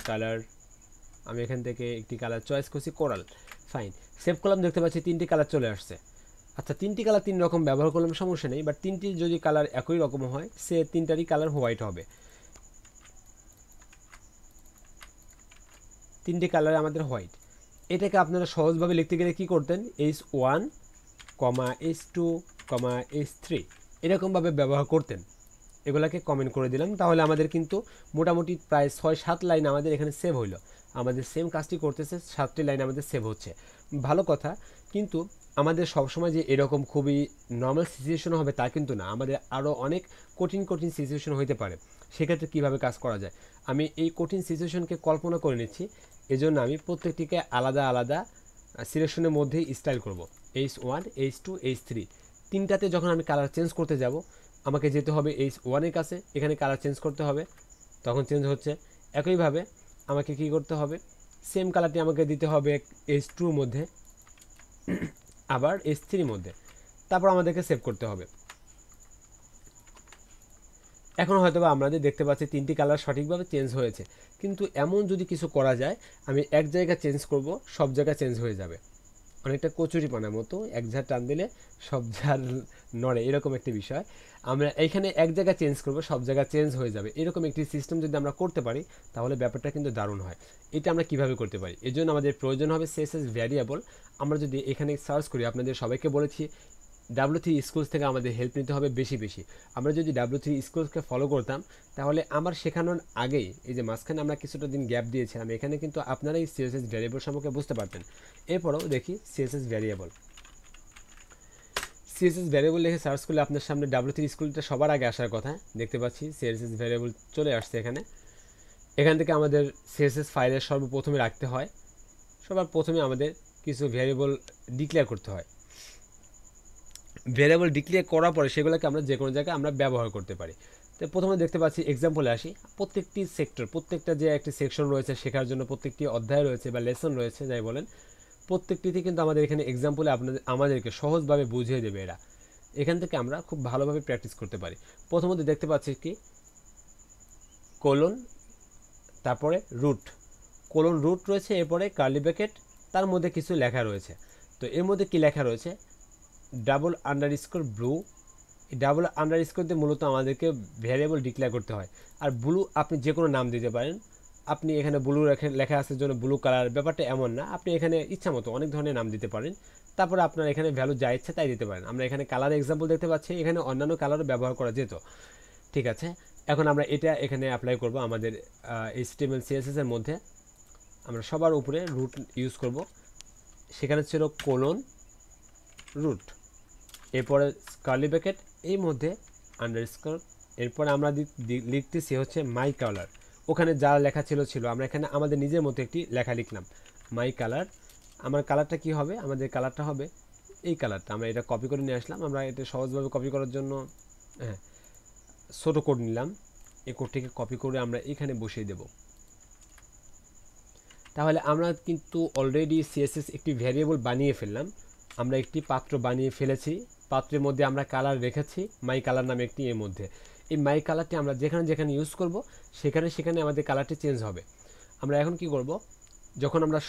Speaker 1: কালার আমি এখান থেকে একটি কালার চয়েস করছি কোরাল, ফাইন। সেভ করলাম, দেখতে পাচ্ছি তিনটি কালার চলে আসছে। আচ্ছা, তিনটি কালার তিন রকম ব্যবহার করলাম, সমস্যা নেই, বাট তিনটি যদি কালার একই রকম হয় সে তিনটারই কালার হোয়াইট হবে। তিনটি কালার আমাদের হোয়াইট। এটাকে আপনারা সহজভাবে লিখতে গেলে কী করতেন, H1, H2, H3 এরকমভাবে ব্যবহার করতেন। এগুলাকে কমেন্ট করে দিলাম, তাহলে আমাদের কিন্তু মোটামুটি প্রায় 6-7 লাইন আমাদের এখানে সেভ হইলো। আমাদের সেম কাজটি করতেছে, 7টি লাইন আমাদের সেভ হচ্ছে, ভালো কথা। কিন্তু আমাদের সবসময় যে এরকম খুবই নর্মাল সিচুয়েশন হবে তা কিন্তু না, আমাদের আরও অনেক কঠিন কঠিন সিচুয়েশন হতে পারে। সেক্ষেত্রে কীভাবে কাজ করা যায় আমি এই কঠিন সিচুয়েশনকে কল্পনা করে নিচ্ছি, এজন্য আমি প্রত্যেকটিকে আলাদা আলাদা সিলেকশনের মধ্যেই স্টাইল করব। H1, H2, H3 তিনটাতে যখন আমি কালার চেঞ্জ করতে যাব, আমাকে যেতে হবে H1 এর কাছে, এখানে কালার চেঞ্জ করতে হবে, তখন চেঞ্জ হচ্ছে। একইভাবে আমাকে কি করতে হবে, সেম কালারটি আমাকে দিতে হবে H2 এর মধ্যে, আবার H3 এর মধ্যে, তারপর আমাদেরকে সেভ করতে হবে। এখন হয়তো বা আমাদের দেখতে পাচ্ছি তিনটি কালার সঠিকভাবে চেঞ্জ হয়েছে, কিন্তু এমন যদি কিছু করা যায়, আমি এক জায়গা চেঞ্জ করব, সব জায়গা চেঞ্জ হয়ে যাবে। অনেকটা কচুরিপানার মতো, এক ঝাড় টান দিলে সব ঝাড় নড়ে, এরকম একটি বিষয়। আমরা এইখানে এক জায়গায় চেঞ্জ করব, সব জায়গায় চেঞ্জ হয়ে যাবে, এরকম একটি সিস্টেম যদি আমরা করতে পারি তাহলে ব্যাপারটা কিন্তু দারুণ হয়। এটা আমরা কিভাবে করতে পারি? এর জন্য আমাদের প্রয়োজন হবে সিএসএস ভ্যারিয়েবল। আমরা যদি এখানে সার্চ করি, আপনাদের সবাইকে বলেছি W3 স্কুলস থেকে আমাদের হেল্প নিতে হবে বেশি বেশি। আমরা যদি W3 স্কুলসকে ফলো করতাম তাহলে আমার শেখানোর আগেই, এই যে মাঝখানে আমরা কিছুটা দিন গ্যাপ দিয়েছিলাম, এখানে কিন্তু আপনারাই সিএসএস ভ্যারিয়েবল সম্পর্কে বুঝতে পারতেন। এরপরেও দেখি সিএসএস ভ্যারিয়েবল, সিএসএস ভ্যারিয়েবল লিখে সার্চ করলে আপনার সামনে W3 স্কুলটা সবার আগে আসার কথা। দেখতে পাচ্ছি সিএসএস ভ্যারিয়েবল চলে আসছে এখানে। এখান থেকে আমাদের সিএসএস ফাইলের সর্বপ্রথমে রাখতে হয়, সবার প্রথমে আমাদের কিছু ভ্যারিয়েবল ডিক্লেয়ার করতে হয়। ভ্যারিয়েবল ডিক্লেয়ার করার পরে সেগুলোকে আমরা যে কোনো জায়গায় আমরা ব্যবহার করতে পারি। তো প্রথমে দেখতে পাচ্ছি এক্সাম্পলে আসি, প্রত্যেকটি সেক্টর, প্রত্যেকটা যে একটি সেকশন রয়েছে শেখার জন্য, প্রত্যেকটি অধ্যায় রয়েছে বা লেসন রয়েছে যাই বলেন, প্রত্যেকটিতে কিন্তু আমাদের এখানে এক্সাম্পলে আমাদেরকে সহজভাবে বুঝিয়ে দেবে এরা। এখান থেকে আমরা খুব ভালোভাবে প্র্যাকটিস করতে পারি। প্রথমত দেখতে পাচ্ছি কি কোলন, তারপরে রুট, কোলন রুট রয়েছে, এরপরে কার্লি ব্র্যাকেট, তার মধ্যে কিছু লেখা রয়েছে। তো এর মধ্যে কি লেখা রয়েছে? Double underscore blue. এই ডাবল আন্ডারস্কোর দিয়ে মূলত আমাদেরকে ভ্যারিয়েবল ডিক্লেয়ার করতে হয়। আর ব্লু আপনি যে কোনো নাম দিতে পারেন। আপনি এখানে ব্লু লেখা আছে জন্য ব্লু কালার, ব্যাপারটা এমন না, আপনি এখানে ইচ্ছা মতো অনেক ধরনের নাম দিতে পারেন। তারপরে আপনার এখানে ভ্যালু যা ইচ্ছা তাই দিতে পারেন। আমরা এখানে কালার এক্সাম্পল দেখতে পাচ্ছি, এখানে অন্যান্য কালারও ব্যবহার করা যেত। ঠিক আছে, এখন আমরা এটা এখানে অ্যাপ্লাই করব আমাদের HTML CSS এর মধ্যে। আমরা সবার উপরে রুট ইউজ করব, সেখানে ছিল কোলন রুট, এরপরে কার্লি ব্র্যাকেট, এই মধ্যে আন্ডারস্কোর, এরপরে আমরা লিখতেছি হচ্ছে মাই কালার। ওখানে যা লেখা ছিল আমরা এখানে আমাদের নিজের মতো একটি লেখা লিখলাম, মাই কালার। আমার কালারটা কি হবে? আমাদের কালারটা হবে এই কালারটা। আমরা এটা কপি করে নিয়ে আসলাম। আমরা এটা সহজভাবে কপি করার জন্য হ্যাঁ ছোটো কোড নিলাম, এই কোডটিকে কপি করে আমরা এখানে বসিয়ে দেব। তাহলে আমরা কিন্তু অলরেডি সিএসএস একটি ভ্যারিয়েবল বানিয়ে ফেললাম। আমরা একটি পাত্র বানিয়ে ফেলেছি, পাত্রের মধ্যে আমরা কালার রেখেছি, মাই কালার নামে একটি। এর মধ্যে এই মাই কালারটি আমরা যেখানে যেখানে ইউজ করব সেখানে সেখানে আমাদের কালারটি চেঞ্জ হবে। আমরা এখন কি করব? যখন আমরা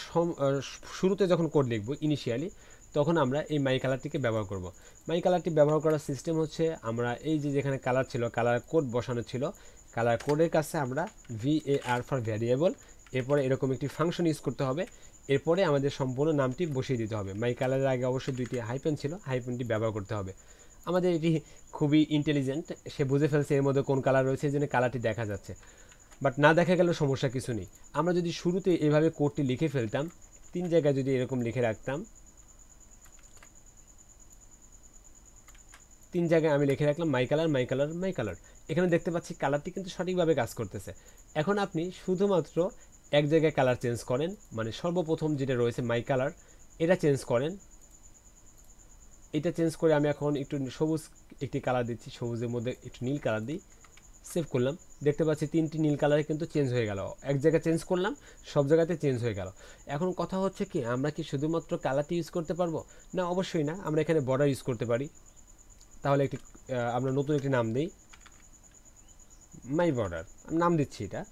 Speaker 1: শুরুতে যখন কোড লিখব ইনিশিয়ালি, তখন আমরা এই মাই কালারটিকে ব্যবহার করব। মাই কালারটি ব্যবহার করার সিস্টেম হচ্ছে, আমরা এই যে যেখানে কালার ছিল, কালার কোড বসানো ছিল, কালার কোডের কাছে আমরা VAR ফর ভ্যারিয়েবল, এরপরে এরকম একটি ফাংশন ইউজ করতে হবে। এরপরে আমাদের সম্পূর্ণ নামটি বসিয়ে দিতে হবে। মাই কালারের আগে অবশ্যই দুইটি হাইপেন ছিল, হাইপেনটি ব্যবহার করতে হবে। আমাদের এটি খুবই ইন্টেলিজেন্ট, সে বুঝে ফেলছে এর মধ্যে কোন কালার রয়েছে, এই জন্য কালারটি দেখা যাচ্ছে। বাট না দেখা গেলেও সমস্যা কিছু নেই। আমরা যদি শুরুতে এভাবে কোডটি লিখে ফেলতাম, 3 জায়গায় যদি এরকম লিখে রাখতাম, 3 জায়গায় আমি লিখে রাখলাম my colour, my colour, my colour. এখানে দেখতে পাচ্ছি কালারটি কিন্তু সঠিকভাবে কাজ করতেছে। এখন আপনি শুধুমাত্র এক জায়গায় কালার চেঞ্জ করেন, মানে সর্বপ্রথম যেটা রয়েছে মাই কালার, এটা চেঞ্জ করেন। এটা চেঞ্জ করে আমি এখন একটু সবুজ একটি কালার দিচ্ছি, সবুজের মধ্যে একটু নীল কালার দিই, সেভ করলাম। দেখতে পাচ্ছি 3টি নীল কালারে কিন্তু চেঞ্জ হয়ে গেল। এক জায়গায় চেঞ্জ করলাম, সব জায়গাতে চেঞ্জ হয়ে গেল। এখন কথা হচ্ছে কি, আমরা কি শুধুমাত্র কালারটি ইউজ করতে পারবো? না, অবশ্যই না। আমরা এখানে বর্ডার ইউজ করতে পারি। তাহলে একটি আমরা নতুন একটি নাম দিই, মাই বর্ডার নাম দিচ্ছি এটা।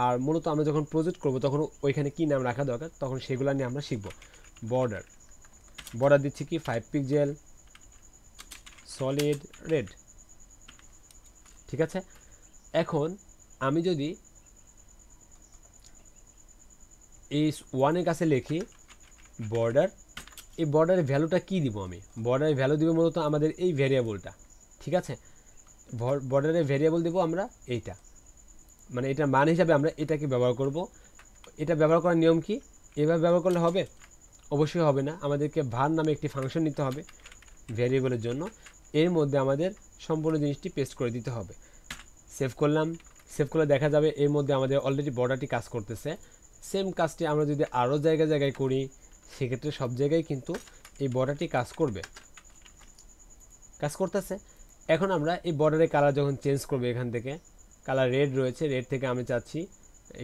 Speaker 1: আর মূলত আমরা যখন প্রজেক্ট করব তখন ওইখানে কি নাম রাখা দরকার, তখন সেগুলো নিয়ে আমরা শিখব। বর্ডার, বর্ডার দিচ্ছি কি 5 পিক্সেল সলিড রেড। ঠিক আছে, এখন আমি যদি এই 1-এর কাছে লিখি বর্ডার, এই বর্ডারের ভ্যালুটা কি দিব? আমি বর্ডারের ভ্যালু দিব মূলত আমাদের এই ভ্যারিয়েবলটা। ঠিক আছে, বর্ডারের ভ্যারিয়েবল দেব আমরা এইটা, মানে এটার মান হিসাবে আমরা এটাকে ব্যবহার করব। এটা ব্যবহার করার নিয়ম কি? এভাবে ব্যবহার করলে হবে? অবশ্যই হবে না। আমাদেরকে var নামে একটি ফাংশন নিতে হবে ভ্যারিয়েবলের জন্য। এর মধ্যে আমাদের সম্পূর্ণ জিনিসটি পেস্ট করে দিতে হবে। সেভ করলাম। সেভ করলে দেখা যাবে এর মধ্যে আমাদের অলরেডি বর্ডারটি কাজ করতেছে। সেম কাজটি আমরা যদি আরও জায়গায় জায়গায় করি, সেক্ষেত্রে সব জায়গায় কিন্তু এই বর্ডারটি কাজ করবে, কাজ করতেছে। এখন আমরা এই বর্ডারের কালার যখন চেঞ্জ করবো, এখান থেকে কালার রেড রয়েছে, রেড থেকে আমি চাচ্ছি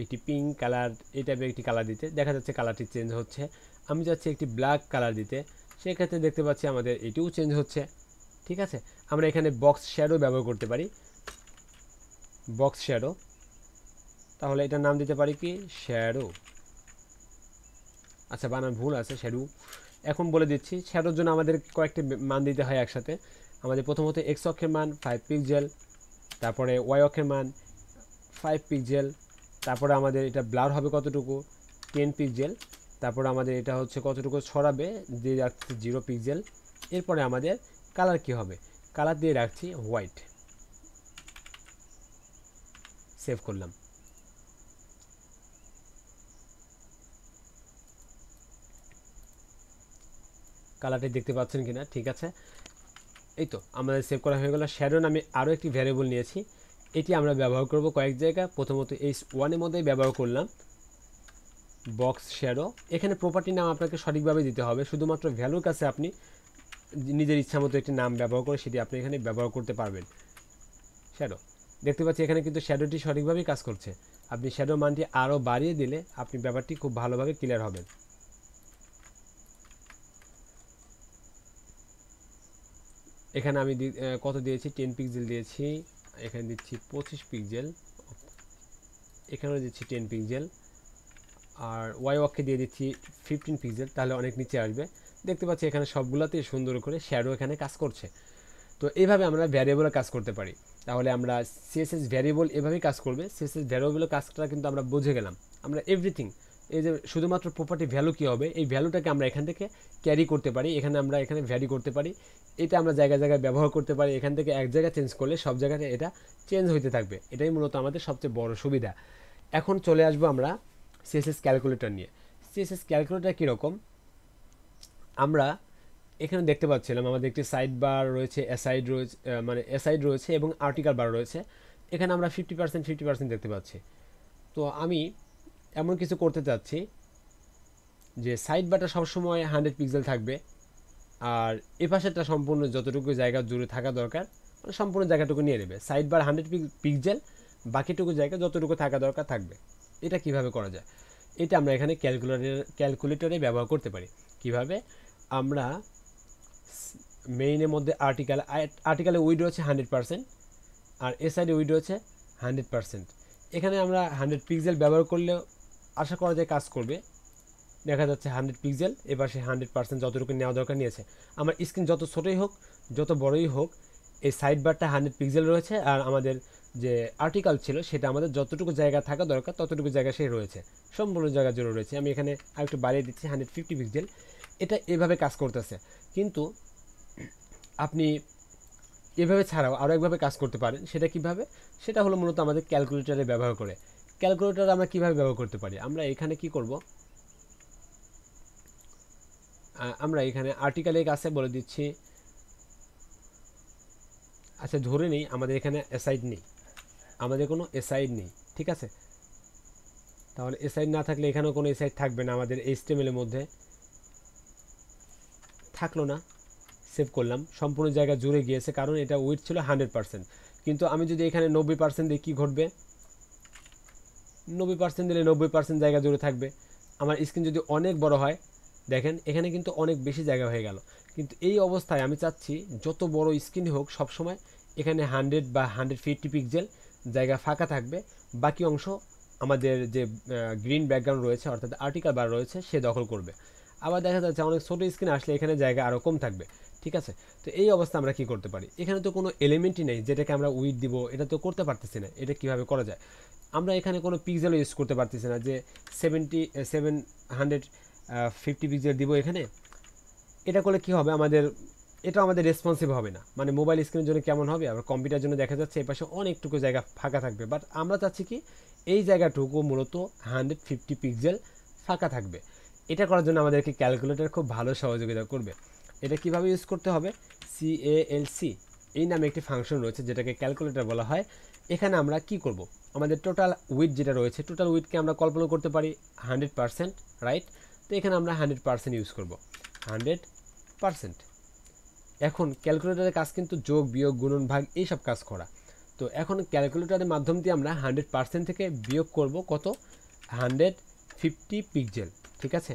Speaker 1: একটি পিঙ্ক কালার, এই টাইপের একটি কালার দিতে। দেখা যাচ্ছে কালারটি চেঞ্জ হচ্ছে। আমি চাচ্ছি একটি ব্ল্যাক কালার দিতে, সেক্ষেত্রে দেখতে পাচ্ছি আমাদের এটিও চেঞ্জ হচ্ছে। ঠিক আছে, আমরা এখানে বক্স শ্যাডো ব্যবহার করতে পারি, বক্স শ্যাডো। তাহলে এটার নাম দিতে পারি কি শ্যাডো। আচ্ছা, বানান ভুল আছে, শ্যাডো। এখন বলে দিচ্ছি শ্যাডোর জন্য আমাদের কয়েকটি মান দিতে হয় একসাথে। আমাদের প্রথমত এক্স অক্ষের মান 5 পিক্সেল, তারপরে ওয়াই অক্ষের মান 5 পিক্সেল, তারপরে আমাদের এটা ব্লার হবে কতটুকু 10 পিক্সেল, তারপরে আমাদের এটা হচ্ছে কতটুকু ছড়াবে দিয়ে রাখছি 0 পিক্সেল। এরপরে আমাদের কালার কি হবে, কালার দিয়ে রাখছি হোয়াইট, সেভ করলাম। কালারটি দেখতে পাচ্ছেন কিনা, ঠিক আছে। এই তো আমাদের সেভ করা হয়ে গেল। শ্যাডো নামে আরও একটি ভ্যারিয়েবল নিয়েছি, এটি আমরা ব্যবহার করব কয়েক জায়গায়। প্রথমত এই ওয়ানের মধ্যেই ব্যবহার করলাম বক্স শ্যাডো। এখানে প্রপার্টি নাম আপনাকে সঠিকভাবে দিতে হবে, শুধুমাত্র ভ্যালুর কাছে আপনি নিজের ইচ্ছা মতো একটি নাম ব্যবহার করে সেটি আপনি এখানে ব্যবহার করতে পারবেন। শ্যাডো দেখতে পাচ্ছি এখানে কিন্তু শ্যাডোটি সঠিকভাবেই কাজ করছে। আপনি শ্যাডো মানটি আরও বাড়িয়ে দিলে আপনি ব্যাপারটি খুব ভালোভাবে ক্লিয়ার হবেন। এখানে আমি কত দিয়েছি 10 পিক্সেল দিয়েছি, এখানে দিচ্ছি 25 পিক্সেল, এখানেও দিচ্ছি 10 পিক্সেল, আর ওয়াই অক্ষে দিয়ে দিচ্ছি 15 পিক্সেল, তাহলে অনেক নিচে আসবে। দেখতে পাচ্ছি এখানে সবগুলোতেই সুন্দর করে শ্যাডো এখানে কাজ করছে। তো এইভাবে আমরা ভ্যারিয়েবলে কাজ করতে পারি। তাহলে আমরা সিএসএস ভ্যারিয়েবল এভাবেই কাজ করবে। সিএসএস ভ্যারিয়েবলের কাজটা কিন্তু আমরা বুঝে গেলাম। আমরা এভরিথিং, এই যে শুধুমাত্র প্রপার্টি ভ্যালু কী হবে এই ভ্যালুটাকে আমরা এখান থেকে ক্যারি করতে পারি, আমরা এখানে ভ্যারি করতে পারি। এটা আমরা জায়গায় জায়গায় ব্যবহার করতে পারি। এখান থেকে এক জায়গায় চেঞ্জ করলে সব জায়গাতে এটা চেঞ্জ হইতে থাকবে। এটাই মূলত আমাদের সবচেয়ে বড় সুবিধা। এখন চলে আসবো আমরা সিএসএস ক্যালকুলেটর নিয়ে। সিএসএস ক্যালকুলেটর কীরকম, আমরা এখানে দেখতে পাচ্ছিলাম আমাদের একটি সাইড বার রয়েছে, অ্যাসাইড রয়েছে, মানে অ্যাসাইড রয়েছে এবং আর্টিকেল বার রয়েছে। এখানে আমরা 50% দেখতে পাচ্ছি। তো আমি এমন কিছু করতে চাচ্ছি যে সাইড বারটা সবসময় 100 পিক্সেল থাকবে, আর এ পাশেরটা সম্পূর্ণ যতটুকু জায়গা জুড়ে থাকা দরকার মানে সম্পূর্ণ জায়গাটুকু নিয়ে নেবে। সাইড বার 100 পিক্সেল, বাকিটুকু জায়গা যতটুকু থাকা দরকার থাকবে। এটা কিভাবে করা যায়, এটা আমরা এখানে ক্যালকুলেটরে ব্যবহার করতে পারি। কিভাবে, আমরা মেইনের মধ্যে আর্টিকেলে উইড রয়েছে 100%, আর এ সাইডে উইড রয়েছে 100%। এখানে আমরা 100 পিক্সেল ব্যবহার করলেও আশা করা যায় কাজ করবে। দেখা যাচ্ছে 100 পিক্সেল, এবার সে 100% যতটুকু নেওয়া দরকার নিয়েছে। আমার স্ক্রিন যত ছোটোই হোক যত বড়ই হোক, এই সাইড বারটা 100 পিক্সেল রয়েছে, আর আমাদের যে আর্টিকেল ছিল সেটা আমাদের যতটুকু জায়গা থাকা দরকার ততটুকু জায়গা সে রয়েছে, সম্পূর্ণ জায়গা জুড়ে রয়েছে। আমি এখানে আরেকটু বাড়িয়ে দিচ্ছি 150 পিক্সেল। এটা এভাবে কাজ করতেছে। কিন্তু আপনি এভাবে ছাড়াও আরও একভাবে কাজ করতে পারেন। সেটা কিভাবে, সেটা হলো মূলত আমাদের ক্যালকুলেটরে ব্যবহার করে। ক্যালকুলেটর আমরা কিভাবে ব্যবহার করতে পারি, আমরা এখানে কি করব, আমরা এখানে আর্টিকেলের কাছে বলে দিচ্ছি। আচ্ছা ধরে নেই আমাদের এখানে অ্যাসাইড নেই, আমাদের কোনো অ্যাসাইড নেই, ঠিক আছে। তাহলে অ্যাসাইড না থাকলে এখানেও কোনো অ্যাসাইড থাকবে না, আমাদের HTML এর মধ্যে থাকলো না। সেভ করলাম, সম্পূর্ণ জায়গা জুড়ে গিয়েছে, কারণ এটা উইথ ছিল 100%। কিন্তু আমি যদি এখানে 90% দিই কী ঘটবে, 90% দিলে 90% জায়গা জুড়ে থাকবে। আমার স্ক্রিন যদি অনেক বড় হয়, দেখেন এখানে কিন্তু অনেক বেশি জায়গা হয়ে গেল। কিন্তু এই অবস্থায় আমি চাচ্ছি যত বড় স্ক্রিন হোক সবসময় এখানে 100 বা 150 পিক্সেল জায়গা ফাঁকা থাকবে, বাকি অংশ আমাদের যে গ্রিন ব্যাকগ্রাউন্ড রয়েছে অর্থাৎ আর্টিকেল বার রয়েছে সে দখল করবে। আবার দেখা যাচ্ছে অনেক ছোটো স্ক্রিন আসলে এখানে জায়গা আরও কম থাকবে, ঠিক আছে। তো এই অবস্থা আমরা কি করতে পারি, এখানে তো কোনো এলিমেন্টই নেই যেটাকে আমরা উইথ দিব, এটা তো করতে পারতেছি না। এটা কিভাবে করা যায়, আমরা এখানে কোনো পিক্সেলও ইউজ করতে পারতেছি না যে 750 পিক্সেল দিব এখানে। এটা করলে কি হবে, এটা আমাদের রেসপন্সিভ হবে না। মানে মোবাইল স্ক্রিনের জন্য কেমন হবে, আবার কম্পিউটার জন্য দেখা যাচ্ছে এই পাশে অনেকটুকু জায়গা ফাঁকা থাকবে, বাট আমরা চাচ্ছি কি এই জায়গাটুকু মূলত 150 পিক্সেল ফাঁকা থাকবে। এটা করার জন্য আমাদেরকে ক্যালকুলেটর খুব ভালো সহযোগিতা করবে। এটা কিভাবে ইউজ করতে হবে, CALC এই নামে একটি ফাংশন রয়েছে যেটাকে ক্যালকুলেটর বলা হয়। এখানে আমরা কি করব, আমাদের টোটাল উইথ যেটা রয়েছে টোটাল উইথকে আমরা কল্পনা করতে পারি 100%, রাইট। তো এখানে আমরা 100% ইউজ করব, 100%। এখন ক্যালকুলেটরের কাজ কিন্তু যোগ বিয়োগ গুণন ভাগ এইসব কাজ করা। তো এখন ক্যালকুলেটরের মাধ্যম দিয়ে আমরা 100% থেকে বিয়োগ করব কত, 150 পিক্সেল, ঠিক আছে,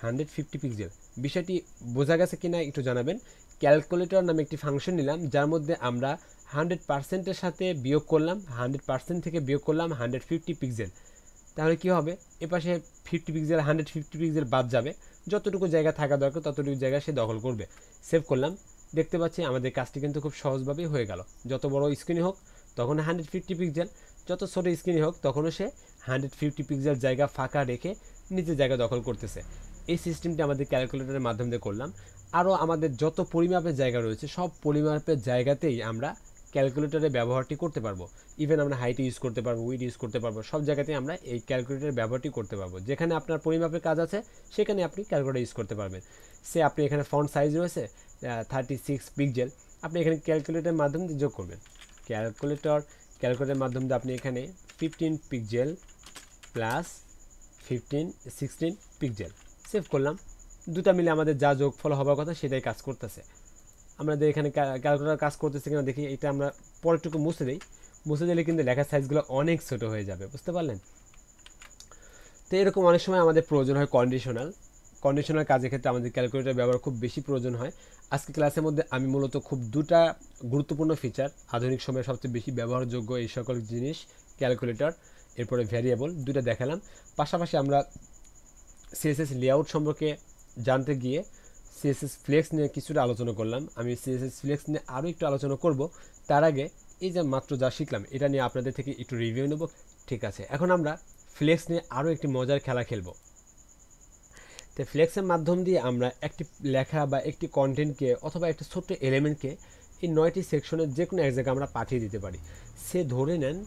Speaker 1: 150 পিক্সেল। বিষয়টি বোঝা গেছে কিনা একটু জানাবেন। ক্যালকুলেটর নামে একটি ফাংশন নিলাম যার মধ্যে আমরা 100%-এর সাথে বিয়োগ করলাম, 100% থেকে বিয়োগ করলাম 150 পিক্সেল। তাহলে কি হবে, এপাশে 50 পিক্সেল 150 পিক্সেল বাদ যাবে, যতটুকু জায়গা থাকা দরকার ততটুকু জায়গা সে দখল করবে। সেভ করলাম, দেখতে পাচ্ছি আমাদের কাজটি কিন্তু খুব সহজভাবেই হয়ে গেল। যত বড় স্ক্রিনই হোক তখন 150 পিক্সেল, যত ছোট স্ক্রিনই হোক তখনও সে 150 পিক্সেল জায়গা ফাঁকা রেখে নিজের জায়গা দখল করতেছে। এই সিস্টেমটি আমাদের ক্যালকুলেটরের মাধ্যমে করলাম। আরও আমাদের যত পরিমাপের জায়গা রয়েছে সব পরিমাপের জায়গাতেই আমরা ক্যালকুলেটরের ব্যবহারটি করতে পারবো। ইভেন আমরা হাইট ইউজ করতে পারবো, উইড ইউজ করতে পারবো, সব জায়গাতেই আমরা এই ক্যালকুলেটরের ব্যবহারটি করতে পারবো। যেখানে আপনার পরিমাপের কাজ আছে সেখানে আপনি ক্যালকুলেটর ইউজ করতে পারবেন। সে আপনি এখানে ফন্ট সাইজ রয়েছে 36 পিক্সেল, আপনি এখানে ক্যালকুলেটরের মাধ্যমে যোগ করবেন। ক্যালকুলেটরের মাধ্যমে আপনি এখানে 15 পিক্সেল প্লাস 16 পিক্সেল সেভ করলাম। দুটা মিলে আমাদের যা যোগফল হওয়ার কথা সেটাই কাজ করতেছে। আমাদের এখানে ক্যালকুলেটর কাজ করতেছে কিনা দেখি। এটা আমরা পরেরটুকু মুছে দিই, মুছে দিলে কিন্তু লেখার সাইজগুলো অনেক ছোট হয়ে যাবে, বুঝতে পারলেন? তো এরকম অনেক সময় আমাদের প্রয়োজন হয় কন্ডিশনাল কাজের ক্ষেত্রে আমাদের ক্যালকুলেটর ব্যবহার খুব বেশি প্রয়োজন হয়। আজকে ক্লাসের মধ্যে আমি মূলত খুব দুটা গুরুত্বপূর্ণ ফিচার, আধুনিক সময়ে সবচেয়ে বেশি ব্যবহারযোগ্য এই সকল জিনিস ক্যালকুলেটর, এরপরে ভ্যারিয়েবল, দুটা দেখালাম। পাশাপাশি আমরা সিএসএস লেআউট সম্পর্কে জানতে গিয়ে সিএসএস ফ্লেক্স নিয়ে কিছুটা আলোচনা করলাম। আমি সিএসএস ফ্লেক্স নিয়ে আরও একটু আলোচনা করব। তার আগে এই যে মাত্র যা শিখলাম এটা নিয়ে আপনাদের থেকে একটু রিভিউ নেব। ঠিক আছে, এখন আমরা ফ্লেক্স নিয়ে আরও একটি মজার খেলা খেলব। তো ফ্লেক্সের মাধ্যম দিয়ে আমরা একটি লেখা বা একটি কন্টেন্টকে অথবা একটা ছোট্ট এলিমেন্টকে এই 9টি সেকশনের যে কোনো এক জায়গায় আমরা পাঠিয়ে দিতে পারি। সে ধরে নেন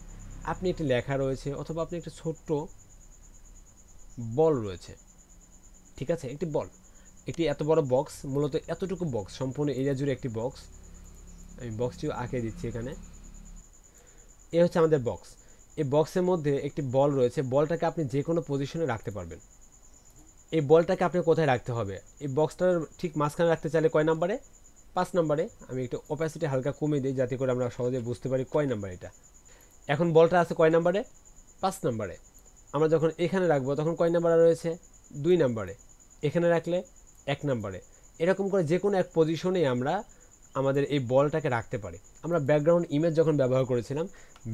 Speaker 1: আপনি একটি লেখা রয়েছে অথবা আপনি একটা ছোট্ট বল রয়েছে, ঠিক আছে, একটি বল, একটি এত বড় বক্স, মূলত এতটুকু বক্স, সম্পূর্ণ এরিয়া জুড়ে একটি বক্স। আমি বক্সটিও আঁকে দিচ্ছি এখানে। এ হচ্ছে আমাদের বক্স। এই বক্সের মধ্যে একটি বল রয়েছে, বলটাকে আপনি যে কোনো পজিশনে রাখতে পারবেন। এই বলটাকে আপনি কোথায় রাখতে হবে? এই বক্সটার ঠিক মাঝখানে রাখতে চাইলে কয় নাম্বারে? 5 নাম্বারে। আমি একটু অপাসিটি হালকা কমিয়ে দিই যাতে করে আমরা সহজে বুঝতে পারি কয় নাম্বার এটা। এখন বলটা আছে কয় নাম্বারে? 5 নাম্বারে। আমরা যখন এখানে রাখবো তখন কয় নাম্বারে রয়েছে? 2 নাম্বারে। এখানে রাখলে 1 নাম্বারে। এরকম করে যে কোনো এক পজিশনে আমরা আমাদের এই বলটাকে রাখতে পারি। আমরা ব্যাকগ্রাউন্ড ইমেজ যখন ব্যবহার করেছিলাম,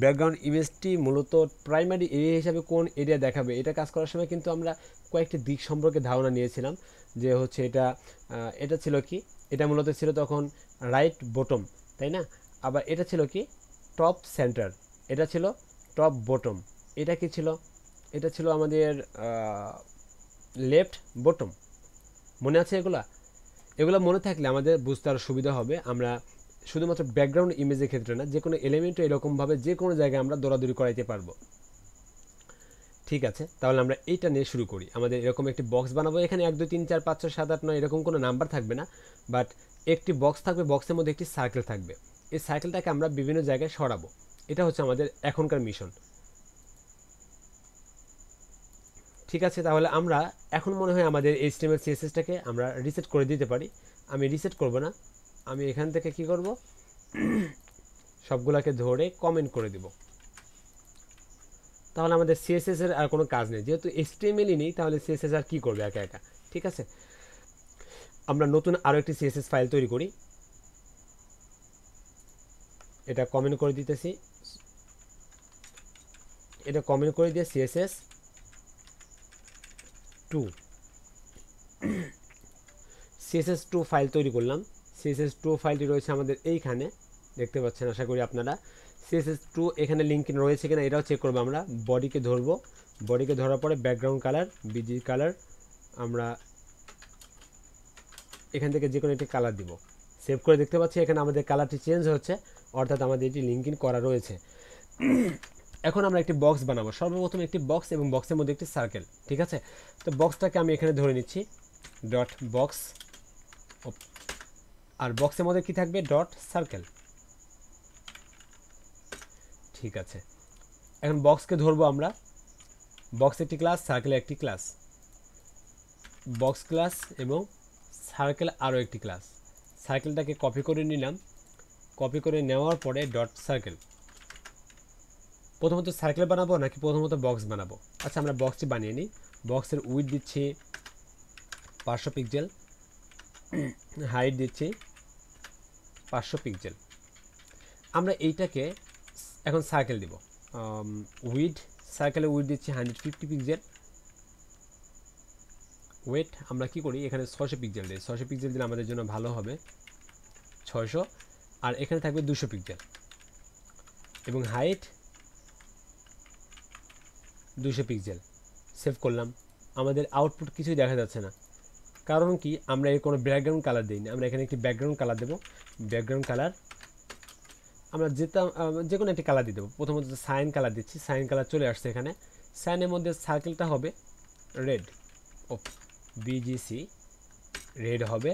Speaker 1: ব্যাকগ্রাউন্ড ইমেজটি মূলত প্রাইমারি এরিয়া হিসাবে কোন এরিয়া দেখাবে এটা কাজ করার সময় কিন্তু আমরা কয়েকটি দিক সম্পর্কে ধারণা নিয়েছিলাম। যে হচ্ছে এটা ছিল কি, এটা মূলত ছিল তখন রাইট বটম, তাই না? আবার এটা ছিল কি টপ সেন্টার, এটা ছিল টপ বটম, এটা কি ছিল? এটা ছিল আমাদের লেফট বটম। মনে আছে এগুলা? এগুলো মনে থাকলে আমাদের বুঝতে আরও সুবিধা হবে। আমরা শুধুমাত্র ব্যাকগ্রাউন্ড ইমেজের ক্ষেত্রে না, যে কোনো এলিমেন্টও এরকমভাবে যে কোনো জায়গায় আমরা দৌড়াদৌড়ি করাইতে পারবো। ঠিক আছে, তাহলে আমরা এইটা নিয়ে শুরু করি। আমাদের এরকম একটি বক্স বানাবো। এখানে 1 2 3 4 5 6 7 8 9 এরকম কোনো নাম্বার থাকবে না, বাট একটি বক্স থাকবে, বক্সের মধ্যে একটি সার্কেল থাকবে। এই সার্কেলটাকে আমরা বিভিন্ন জায়গায় সরাবো। এটা হচ্ছে আমাদের এখনকার মিশন। ঠিক আছে, তাহলে আমরা এখন মনে হয় আমাদের HTML CSSটাকে আমরা রিসেট করে দিতে পারি। আমি রিসেট করব না, আমি এখান থেকে কি করব, সবগুলোকে ধরে কমেন্ট করে দিব। তাহলে আমাদের CSS এর আর কোনো কাজ নেই, যেহেতু HTML-ই নেই তাহলে CSS আর কি করবে একা একা। ঠিক আছে, আমরা নতুন আরও একটি CSS ফাইল তৈরি করি। এটা কমেন্ট করে দিতেছি, এটা কমেন্ট করে দিয়ে CSS2 ফাইল তৈরি করলাম। CSS2 ফাইলটি রয়েছে আমাদের এইখানে, দেখতে পাচ্ছেন আশা করি আপনারা। CSS2 এখানে লিঙ্ক রয়েছে কিনা এটাও চেক করবো। আমরা বডিকে ধরবো, বডিকে ধরার পরে ব্যাকগ্রাউন্ড কালার বিজি কালার, আমরা এখান থেকে যে কোনো একটি কালার দিব। সেভ করে দেখতে পাচ্ছি এখানে আমাদের কালারটি চেঞ্জ হচ্ছে, অর্থাৎ আমাদের এটি লিঙ্ক করা রয়েছে। এখন আমরা একটি বক্স বানাবো। সর্বপ্রথম একটি বক্স এবং বক্সের মধ্যে একটি সার্কেল। ঠিক আছে, তো বক্সটাকে আমি এখানে ধরে নিচ্ছি ডট বক্স, আর বক্সের মধ্যে কি থাকবে? Dot circle. ঠিক আছে, এখন বক্সকে ধরবো আমরা। বক্স একটি ক্লাস, সার্কেল একটি ক্লাস, বক্স ক্লাস এবং সার্কেল আরও একটি ক্লাস। সার্কেলটাকে কপি করে নিলাম, কপি করে নেওয়ার পরে ডট সার্কেল। প্রথমত সার্কেল বানাবো নাকি প্রথমত বক্স বানাবো? আচ্ছা, আমরা বক্সটি বানিয়ে নিই। বক্সের উইড দিচ্ছি 500 পিক্সেল, হাইট দিচ্ছি 500 পিক্সেল। আমরা এইটাকে এখন সার্কেল দিব। সার্কেলে উইড দিচ্ছি 150 পিক্সেল, ওয়েট আমরা কি করি, এখানে 600 পিক্সেল দিই, 600 পিক্সেল দিলে আমাদের জন্য ভালো হবে, 600। আর এখানে থাকবে 200 পিক্সেল এবং হাইট 200 পিক্সেল। সেভ করলাম। আমাদের আউটপুট কিছুই দেখা যাচ্ছে না, কারণ কি আমরা এর কোনো ব্যাকগ্রাউন্ড কালার দিইনি। আমরা এখানে একটি ব্যাকগ্রাউন্ড কালার দেবো। ব্যাকগ্রাউন্ড কালার আমরা যে কোনো একটি কালার দিয়ে দেবো। প্রথমত সাইন কালার দিচ্ছি, সাইন কালার চলে আসছে এখানে। সাইনের মধ্যে সার্কেলটা হবে রেড, ও বিজিসি রেড হবে।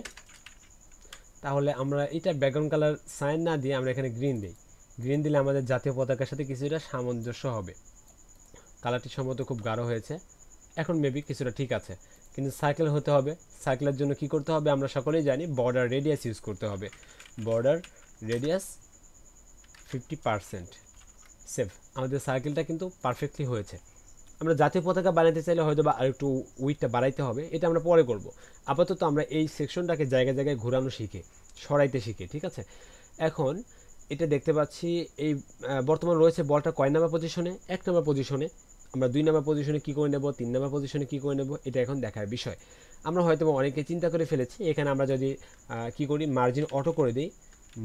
Speaker 1: তাহলে আমরা এটা ব্যাকগ্রাউন্ড কালার সাইন না দিয়ে আমরা এখানে গ্রিন দিই। গ্রিন দিলে আমাদের জাতীয় পতাকার সাথে কিছুটা সামঞ্জস্য হবে। কালারটি সম্ভবত খুব গাঢ় হয়েছে, এখন মেবি কিছুটা ঠিক আছে, কিন্তু সার্কেল হতে হবে। সার্কেলের জন্য কি করতে হবে আমরা সকলেই জানি, বর্ডার রেডিয়াস ইউজ করতে হবে। Border radius 50%। সেভ। আমাদের সার্কেলটা কিন্তু পারফেক্টলি হয়েছে। আমরা জাতীয় পতাকা বানাতে চাইলে হয়তো বা আর একটু উইডটা বাড়াইতে হবে, এটা আমরা পরে করব। আপাতত আমরা এই সেকশনটাকে জায়গায় জায়গায় ঘোরানো শিখে, সরাইতে শিখে, ঠিক আছে। এখন এটা দেখতে পাচ্ছি এই বর্তমান রয়েছে বলটা কয় নাম্বার পজিশনে, 1 নাম্বার পজিশনে। আমরা 2 নাম্বার পজিশনে কী করে নেব, 3 নাম্বার পজিশনে কী করে নেব, এটা এখন দেখার বিষয়। আমরা হয়তো অনেকে চিন্তা করে ফেলেছি, এখানে আমরা যদি কি করি, মার্জিন অটো করে দিই,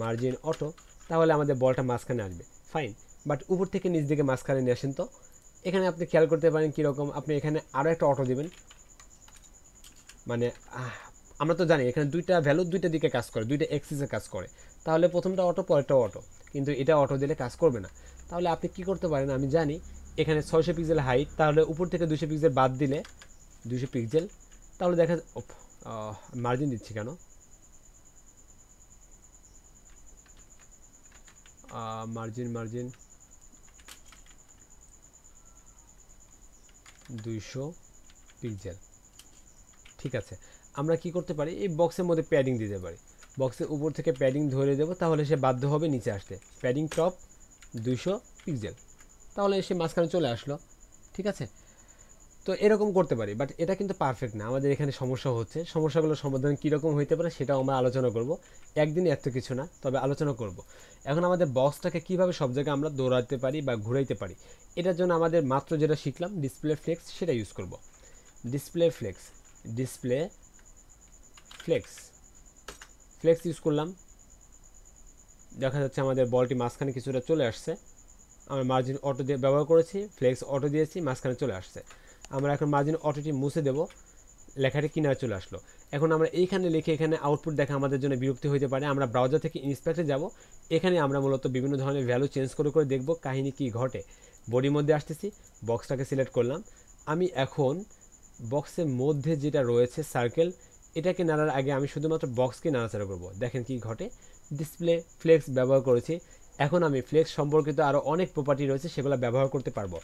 Speaker 1: মার্জিন অটো, তাহলে আমাদের বলটা মাঝখানে আসবে, ফাইন। বাট উপর থেকে নিচ দিকে মাঝখানে নিয়ে আসেন তো। এখানে আপনি খেয়াল করতে পারেন কীরকম, আপনি এখানে আরও একটা অটো দেবেন। মানে আমরা তো জানি এখানে দুইটা ভ্যালু দুইটা দিকে কাজ করে, দুইটা এক্সিসে কাজ করে। তাহলে প্রথমটা অটো, পরেরটা অটো, কিন্তু এটা অটো দিলে কাজ করবে না। তাহলে আপনি কি করতে পারেন, আমি জানি এখানে 600 পিক্সেল হাইট, তাহলে উপর থেকে 200 পিক্সেল বাদ দিলে 200 পিক্সেল, তাহলে দেখা মার্জিন দিচ্ছি কেন, মার্জিন 200 পিক্সেল, ঠিক আছে। আমরা কি করতে পারি, এই বক্সের মধ্যে প্যাডিং দিতে পারি। বক্সের উপর থেকে প্যাডিং ধরে দেবো, তাহলে সে বাধ্য হবে নিচে আসতে। প্যাডিং টপ 200 পিক্সেল, তাহলে সে মাঝখানে চলে আসলো, ঠিক আছে। তো এরকম করতে পারি, বাট এটা কিন্তু পারফেক্ট না। আমাদের এখানে সমস্যা হচ্ছে, সমস্যাগুলোর সমাধান কীরকম হইতে পারে সেটাও আমরা আলোচনা করব। একদিনে এত কিছু না, তবে আলোচনা করব। এখন আমাদের বক্সটাকে কীভাবে সব জায়গায় আমরা দৌড়াতে পারি বা ঘুরাইতে পারি, এটার জন্য আমাদের মাত্র যেটা শিখলাম ডিসপ্লে ফ্লেক্স, সেটা ইউজ করব। ডিসপ্লে ফ্লেক্স ইউজ করলাম। দেখা যাচ্ছে আমাদের বলটি মাঝখানে কিছুটা চলে আসছে। আমরা মার্জিন অটো দিয়ে ব্যবহার করেছি, ফ্লেক্স অটো দিয়েছি, মাঝখানে চলে আসছে। আমরা এখন মার্জিন অটোটি মুছে দেব, লেখাটি কিনারে চলে আসলো। এখন আমরা এইখানে লিখে এখানে আউটপুট দেখা আমাদের জন্য বিরক্তি হতে পারে। আমরা ব্রাউজার থেকে ইন্সপেক্টে যাব, এখানে আমরা মূলত বিভিন্ন ধরনের ভ্যালু চেঞ্জ করে করে দেখব কাহিনী কি ঘটে। বডির মধ্যে আসতেছি, বক্সটাকে সিলেক্ট করলাম। আমি এখন বক্সের মধ্যে যেটা রয়েছে সার্কেল, এটাকে নাড়ার আগে আমি শুধুমাত্র বক্সকে নাড়াচাড়া করব, দেখেন কি ঘটে। ডিসপ্লে ফ্লেক্স ব্যবহার করেছি। এখন আমি ফ্লেক্স সম্পর্কিত আরও অনেক প্রপার্টি রয়েছে, সেগুলো ব্যবহার করতে পারবো।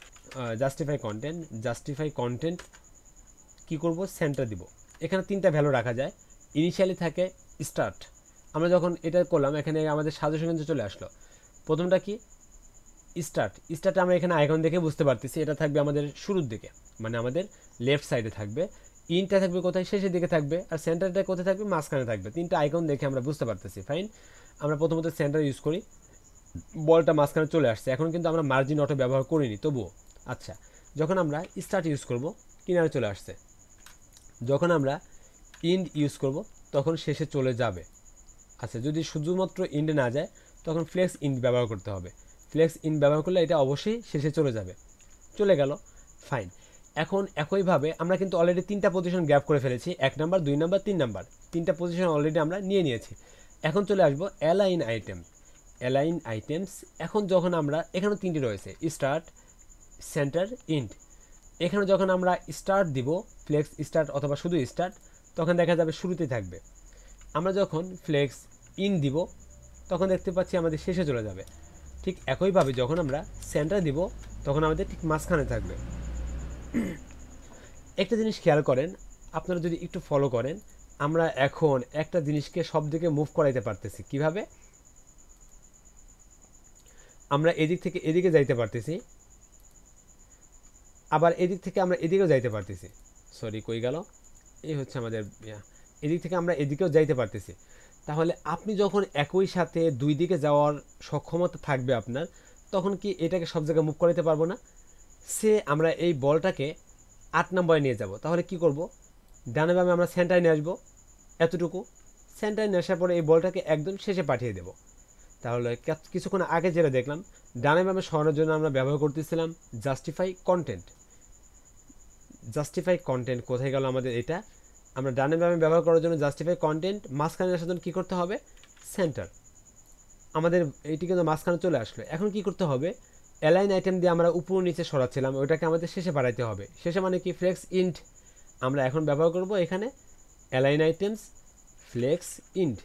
Speaker 1: জাস্টিফাই কন্টেন্ট কি করব, সেন্টার দিব। এখানে 3টা ভ্যালু রাখা যায়। ইনিশিয়ালি থাকে স্টার্ট, আমরা যখন এটা করলাম এখানে আমাদের সাজেশন কিন্তু চলে আসলো। প্রথমটা কি, স্টার্টে আমরা এখানে আইকন দেখে বুঝতে পারতেছি এটা থাকবে আমাদের শুরুর দিকে, মানে আমাদের লেফট সাইডে থাকবে। ইনটা থাকবে কোথায়, শেষের দিকে থাকবে। আর সেন্টারটা কোথায় থাকবে, মাঝখানে থাকবে। 3টা আইকন দেখে আমরা বুঝতে পারতেছি, ফাইন। আমরা প্রথমত সেন্টার ইউজ করি, বলটা মাঝখানে চলে আসছে। এখন কিন্তু আমরা মার্জিন অটো ব্যবহার করিনি তবুও। আচ্ছা, যখন আমরা স্টার্ট ইউজ করব, কিনারে চলে আসছে। যখন আমরা ইন্ড ইউজ করব, তখন শেষে চলে যাবে। আচ্ছা, যদি শুধুমাত্র ইন্ডে না যায়, তখন ফ্লেক্স ইন্ড ব্যবহার করতে হবে। ফ্লেক্স ইন্ড ব্যবহার করলে এটা অবশ্যই শেষে চলে যাবে। চলে গেল, ফাইন। এখন একইভাবে আমরা কিন্তু অলরেডি 3টা পজিশন গ্যাপ করে ফেলেছি, 1 নাম্বার, 2 নাম্বার, 3 নাম্বার। 3টা পজিশন অলরেডি আমরা নিয়েছি। এখন চলে আসবো অ্যালাইন আইটেমস। এখন যখন আমরা এখানেও 3টি রয়েছে, স্টার্ট, সেন্টার, ইন্ড। এখানে যখন আমরা স্টার্ট দিব, ফ্লেক্স স্টার্ট অথবা শুধু স্টার্ট, তখন দেখা যাবে শুরুতেই থাকবে। আমরা যখন ফ্লেক্স ইন দিব, তখন দেখতে পাচ্ছি আমাদের শেষে চলে যাবে। ঠিক একইভাবে যখন আমরা সেন্টার দিব, তখন আমাদের ঠিক মাঝখানে থাকবে। একটা জিনিস খেয়াল করেন, আপনারা যদি একটু ফলো করেন, আমরা এখন একটা জিনিসকে সব দিকে মুভ করাইতে পারতেছি। কিভাবে? আমরা এদিক থেকে এদিকে যাইতে পারতেছি, আবার এদিক থেকে আমরা এদিকেও যাইতে পারতেছি। সরি, কই গেল? এই হচ্ছে আমাদের এদিক থেকে আমরা এদিকেও যাইতে পারতেছি। তাহলে আপনি যখন একই সাথে 2 দিকে যাওয়ার সক্ষমতা থাকবে আপনার, তখন কি এটাকে সব জায়গায় মুভ করাইতে পারবো না? আমরা এই বলটাকে 8 নম্বরে নিয়ে যাব। তাহলে কি করব? ডানে বামে আমরা সেন্টারে নিয়ে আসবো, এতটুকু সেন্টারে নিয়ে আসার পরে এই বলটাকে একদম শেষে পাঠিয়ে দেবো। তাহলে কিছুক্ষণ আগে যেটা দেখলাম, ডানে বামে সরানোর জন্য আমরা ব্যবহার করতেছিলাম জাস্টিফাই কন্টেন্ট। জাস্টিফাই কন্টেন্ট কোথায় গেল আমাদের? এটা আমরা ডানে বামে ব্যবহার করার জন্য জাস্টিফাই কন্টেন্ট, মাঝখানে আসার জন্য কী করতে হবে? সেন্টার। আমাদের এইটি কিন্তু মাঝখানে চলে আসলো। এখন কি করতে হবে? অ্যালাইন আইটেম দিয়ে আমরা উপর নিচে সরাচ্ছিলাম, ওইটাকে আমাদের শেষে বাড়াইতে হবে। শেষে মানে কি? ফ্লেক্স ইন্ট আমরা এখন ব্যবহার করব এখানে। Align items flex end.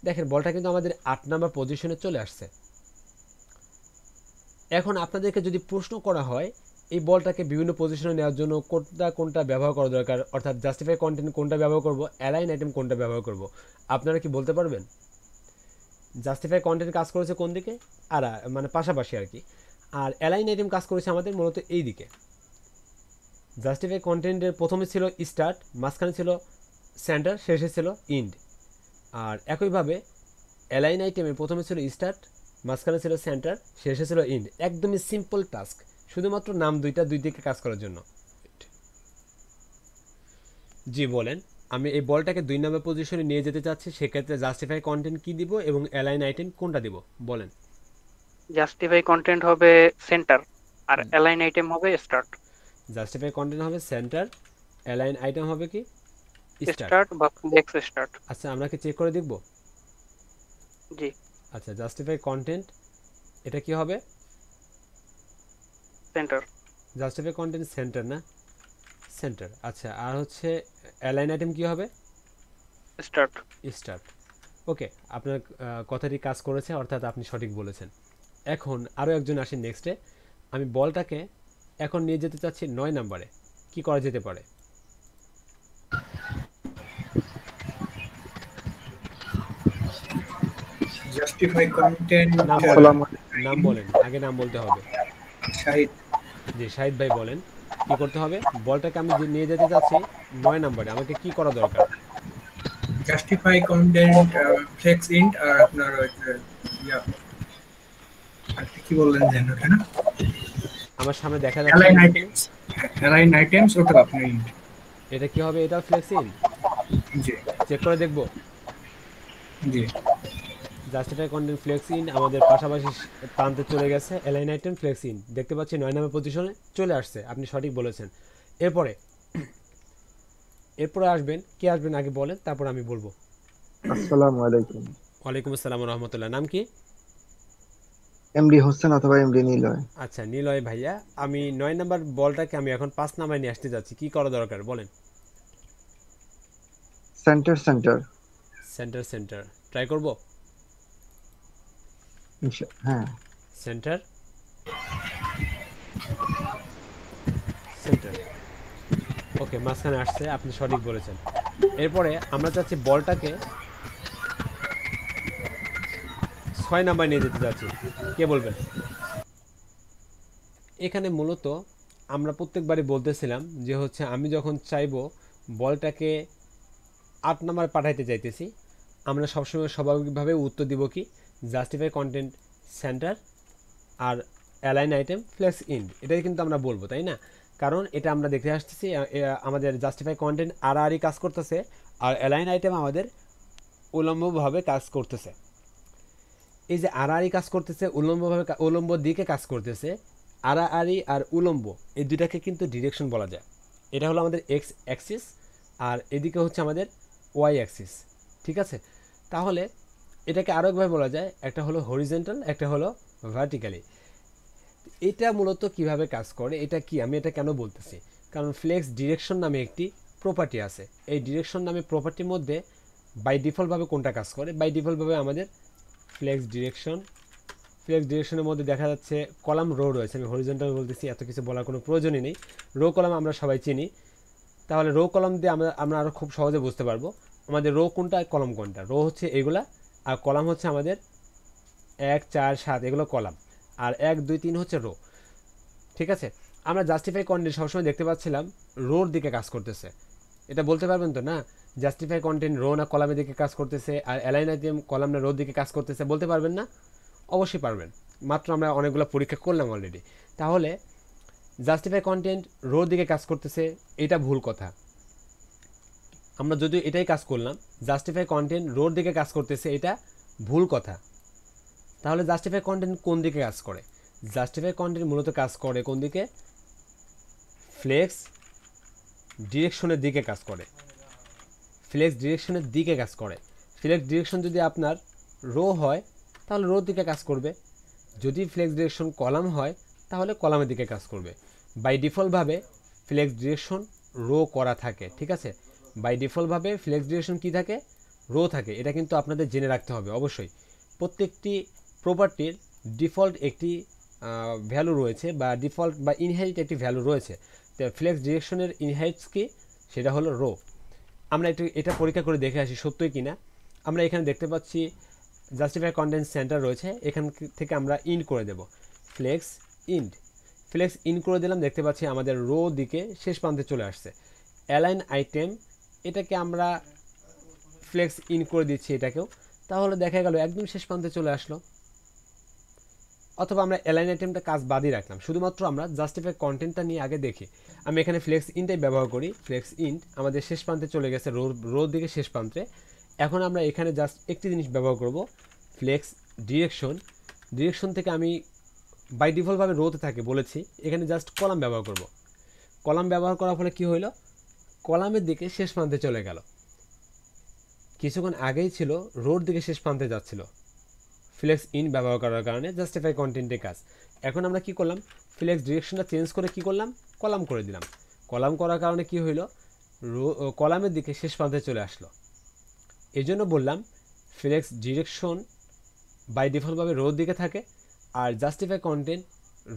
Speaker 1: দেখেন বলটা কিন্তু আমাদের 8 নাম্বার পজিশনে চলে আসছে। এখন আপনাদেরকে যদি প্রশ্ন করা হয় এই বলটাকে বিভিন্ন পজিশনে নেওয়ার জন্য কোনটা ব্যবহার করা দরকার, অর্থাৎ জাস্টিফাই কন্টেন্ট কোনটা ব্যবহার করব, অ্যালাইন আইটেম কোনটা ব্যবহার করব, আপনারা কি বলতে পারবেন? জাস্টিফাই কন্টেন্ট কাজ করেছে কোন দিকে? আর মানে পাশাপাশি আর কি। আর অ্যালাইন আইটেম কাজ করেছে আমাদের মূলত এই দিকে। জাস্টিফাই কন্টেন্টের প্রথমে ছিল স্টার্ট, মাঝখানে ছিল সেন্টার, শেষে ছিল ইন্ড। আর একইভাবে অ্যালাইন আইটেমের প্রথমে ছিল স্টার্ট, মাঝখানে ছিল সেন্টার, শেষে ছিল ইন্ড। একদমই সিম্পল টাস্ক, শুধুমাত্র নাম দুই দিকে কাজ করার জন্য। জি বলেন। আমি এই বলটাকে 2 নম্বর পজিশনে নিয়ে যেতে চাচ্ছি, সেক্ষেত্রে জাস্টিফাই কন্টেন্ট কি দিব এবং অ্যালাইন আইটেম কোনটা দিব বলেন?
Speaker 2: জাস্টিফাই কন্টেন্ট হবে সেন্টার আর অ্যালাইন আইটেম হবে স্টার্ট।
Speaker 1: জাস্টিফাই কন্টেন্ট হবে সেন্টার, অ্যালাইন আইটেম হবে কি? স্টার্ট।
Speaker 2: স্টার্ট বা ফ্লেক্স স্টার্ট।
Speaker 1: আচ্ছা আমরা কি চেক করে দেখব?
Speaker 2: জি।
Speaker 1: আচ্ছা জাস্টিফাই কন্টেন্ট এটা কি হবে?
Speaker 2: সেন্টার।
Speaker 1: জাস্টিফাই কন্টেন্ট সেন্টার না? সেন্টার। আচ্ছা আর হচ্ছে অ্যালাইন আইটেম কি হবে?
Speaker 2: স্টার্ট।
Speaker 1: স্টার্ট। ওকে, আপনার কথাটি কাজ করেছে, অর্থাৎ আপনি সঠিক বলেছেন। এখন আরও একজন আসেন নেক্সটে। আমি বলটাকে এখন নিয়ে যেতে চাচ্ছি 9 নম্বরে। কি করা যেতে পারে?
Speaker 3: Justify content.
Speaker 1: নাম বলেন, আগে নাম বলতে হবে।
Speaker 3: শাহিদ।
Speaker 1: জি শাহিদ ভাই বলেন কি করতে হবে? বলটাকে আমি নিয়ে যেতে চাচ্ছি 9 নম্বরে, আমাকে কি করা দরকার?
Speaker 3: জাস্টিফাই কন্টেন্ট ফ্লেক্স ইন্ট আর আপনার আপনি কি বললেন যেন ওটা না?
Speaker 1: আমার সামনে দেখা যাচ্ছে
Speaker 3: অ্যালাইন আইটেমস। অ্যালাইন আইটেমস ওটা আপনি ইন্ট।
Speaker 1: এটা কি হবে? এটা ফ্লেক্স ইন।
Speaker 3: জি।
Speaker 1: চেক করে দেখব।
Speaker 3: জি।
Speaker 1: জাস্টিফাই কন্টেন্ট ফ্লেক্স ইন আমাদের পাশাপাশি প্রান্তে চলে গেছে। অ্যালাইন আইটেম ফ্লেক্স ইন দেখতে পাচ্ছি 9 নম্বর পজিশনে চলে আসছে। আপনি সঠিক বলেছেন। এরপরে আসবেন কে আসবেন আগে বলেন, তারপর আমি বলবো।
Speaker 4: আসসালামু আলাইকুম।
Speaker 1: ওয়ালাইকুম আসসালাম ওয়া রাহমাতুল্লাহ। নাম কি?
Speaker 4: এমডি হোসেন অথবা এমডি নিলয়।
Speaker 1: আচ্ছা নিলয় ভাইয়া, আমি 9 নম্বর বলটাকে আমি এখন 5 নাম্বারে নিয়ে আসতে যাচ্ছি। কি করা দরকার বলেন?
Speaker 4: Centre centre.
Speaker 1: Centre centre try করব।
Speaker 4: হ্যাঁ
Speaker 1: সেন্টার সেন্টার। ওকে মাঝখানে আসছে, আপনি সঠিক বলেছেন। এরপরে আমরা চাচ্ছি বলটাকে 6 নাম্বার নিয়ে যেতে যাচ্ছি। কে বলবেন? এখানে মূলত আমরা প্রত্যেকবারই বলতেছিলাম যে হচ্ছে আমি যখন চাইবো বলটাকে 8 নাম্বার পাঠাইতে চাইতেছি, আমরা সবসময় স্বাভাবিকভাবে উত্তর দিব কি? জাস্টিফাই কন্টেন্ট সেন্টার আর অ্যালাইন আইটেম ফ্লেক্স ইন্ড। এটাই কিন্তু আমরা বলবো, তাই না? কারণ এটা আমরা দেখে আসতেছি আমাদের জাস্টিফাই কন্টেন্ট আড়াআড়ি কাজ করতেছে, আর অ্যালাইন আইটেম আমাদের উলম্বভাবে কাজ করতেছে। এই যে আড়াআড়ি কাজ করতেছে, উলম্ব দিকে কাজ করতেছে, আড়াআড়ি আর উলম্ব এই দুটাকে কিন্তু ডিরেকশন বলা যায়। এটা হলো আমাদের এক্স অ্যাক্সিস আর এদিকে হচ্ছে আমাদের ওয়াই অ্যাক্সিস। ঠিক আছে, তাহলে এটাকে আরও একভাবে বলা যায়, একটা হলো হরিজেন্টাল, একটা হলো ভার্টিক্যালি। এটা মূলত কিভাবে কাজ করে, এটা কি, আমি এটা কেন বলতেছি? কারণ ফ্লেক্স ডিরেকশন নামে একটি প্রপার্টি আছে। এই ডিরেকশন নামে প্রপার্টির মধ্যে বাই ডিফল্টভাবে কোনটা কাজ করে? বাই ডিফল্টভাবে আমাদের ফ্লেক্স ডিরেকশনের মধ্যে দেখা যাচ্ছে কলাম রো রয়েছে। আমি হরিজন্টাল বলতেছি, এত কিছু বলার কোনো প্রয়োজনই নেই। রো কলাম আমরা সবাই চিনি, তাহলে রো কলাম দিয়ে আমরা আরও খুব সহজে বুঝতে পারবো আমাদের রো কোনটা কলাম কোনটা। রো হচ্ছে এগুলা আর কলাম হচ্ছে আমাদের 1 4 7 এগুলো কলাম, আর 1 2 3 হচ্ছে রো। ঠিক আছে, আমরা জাস্টিফাই কন্টেন্ট সবসময় দেখতে পাচ্ছিলাম রোর দিকে কাজ করতেছে। এটা বলতে পারবেন তো না? জাস্টিফাই কন্টেন্ট রো না কলামের দিকে কাজ করতেছে, আর অ্যালাইন আইটেম কলাম না রোর দিকে কাজ করতেছে, বলতে পারবেন না? অবশ্যই পারবেন, মাত্র আমরা অনেকগুলো পরীক্ষা করলাম অলরেডি। তাহলে জাস্টিফাই কন্টেন্ট রোর দিকে কাজ করতেছে, এটা ভুল কথা। আমরা যদিও এটাই কাজ করলাম, জাস্টিফাই কন্টেন্ট রোর দিকে কাজ করতেছে, এটা ভুল কথা। তাহলে জাস্টিফাই কন্টেন্ট কোন দিকে কাজ করে? জাস্টিফাই কন্টেন্ট মূলত কাজ করে কোন দিকে? ফ্লেক্স ডিরেকশনের দিকে কাজ করে। ফ্লেক্স ডিরেকশনের দিকে কাজ করে। ফ্লেক্স ডিরেকশন যদি আপনার রো হয় তাহলে রোর দিকে কাজ করবে, যদি ফ্লেক্স ডিরেকশন কলাম হয় তাহলে কলামের দিকে কাজ করবে। বাই ডিফল্টভাবে ফ্লেক্স ডিরেকশন রো করা থাকে, ঠিক আছে? বাই ডিফল্টভাবে ফ্লেক্স ডিরেকশন কী থাকে? রো থাকে। এটা কিন্তু আপনাদের জেনে রাখতে হবে অবশ্যই। প্রত্যেকটি প্রপার্টির ডিফল্ট একটি ভ্যালু রয়েছে, বা ডিফল্ট বা ইনহেরিট একটি ভ্যালু রয়েছে। তো ফ্লেক্স ডিরেকশনের ইনহেরিটস কি? সেটা হলো রো। আমরা এটা পরীক্ষা করে দেখে আসি সত্যই কিনা। আমরা এখানে দেখতে পাচ্ছি জাস্টিফাই কন্টেন্ট সেন্টার রয়েছে, এখান থেকে আমরা ইন্ড করে দেব, ফ্লেক্স ইন্ড। ফ্লেক্স ইন্ড করে দিলাম, দেখতে পাচ্ছি আমাদের রো দিকে শেষ প্রান্তে চলে আসছে। অ্যালাইন আইটেম, এটাকে আমরা ফ্লেক্স ইন করে দিচ্ছি এটাকেও, তাহলে দেখা গেল একদম শেষ প্রান্তে চলে আসলো। অথবা আমরা অ্যালাইন আইটেমটা কাজ বাদই রাখলাম, শুধুমাত্র আমরা জাস্টিফাই কন্টেন্টটা নিয়ে আগে দেখি। আমি এখানে ফ্লেক্স ইনটাই ব্যবহার করি। ফ্লেক্স ইন্ট আমাদের শেষ প্রান্তে চলে গেছে, রোর দিকে শেষ প্রান্তে। এখন আমরা এখানে জাস্ট একটি জিনিস ব্যবহার করব, ফ্লেক্স ডিরেকশন। ডিরেকশন থেকে আমি বাই ডিফল্টভাবে রোতে থাকে বলেছি, এখানে জাস্ট কলাম ব্যবহার করব। কলাম ব্যবহার করার ফলে কি হইল? কলামের দিকে শেষ প্রান্তে চলে গেল। কিছুক্ষণ আগেই ছিল রোর দিকে শেষ প্রান্তে যাচ্ছিল, ফ্লেক্স ইন ব্যবহার করার কারণে জাস্টিফাই কন্টেন্টের কাজ। এখন আমরা কি করলাম? ফ্লেক্স ডিরেকশনটা চেঞ্জ করে কি করলাম? কলাম করে দিলাম। কলাম করার কারণে কি হইল? কলামের দিকে শেষ প্রান্তে চলে আসলো। এই জন্য বললাম ফ্লেক্স ডিরেকশন বাই ডিফল্টভাবে রোর দিকে থাকে, আর জাস্টিফাই কন্টেন্ট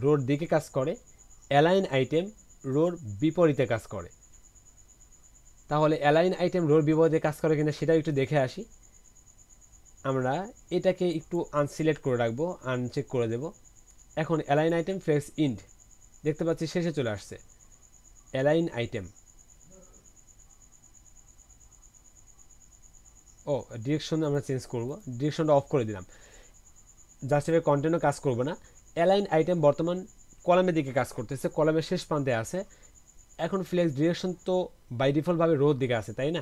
Speaker 1: রোর দিকে কাজ করে, অ্যালাইন আইটেম রোর বিপরীতে কাজ করে। তাহলে অ্যালাইন আইটেম রোর বিপরীতে কাজ করে কিনা সেটাও একটু দেখে আসি। আমরা এটাকে একটু আনসিলেক্ট করে রাখবো, আনচেক করে দেব। এখন অ্যালাইন আইটেম ফ্লেক্স ইন্ড, দেখতে পাচ্ছি শেষে চলে আসছে। অ্যালাইন আইটেম, ও ডিরেকশন আমরা চেঞ্জ করব, ডিরেকশনটা অফ করে দিলাম। জাস্টিফাই কন্টেন্টও কাজ করব না। অ্যালাইন আইটেম বর্তমান কলামের দিকে কাজ করতেছে, কলামের শেষ প্রান্তে আছে। এখন ফ্লেক্স ডিরেকশন তো বাই ডিফল্টভাবে রোর দিকে আছে, তাই না?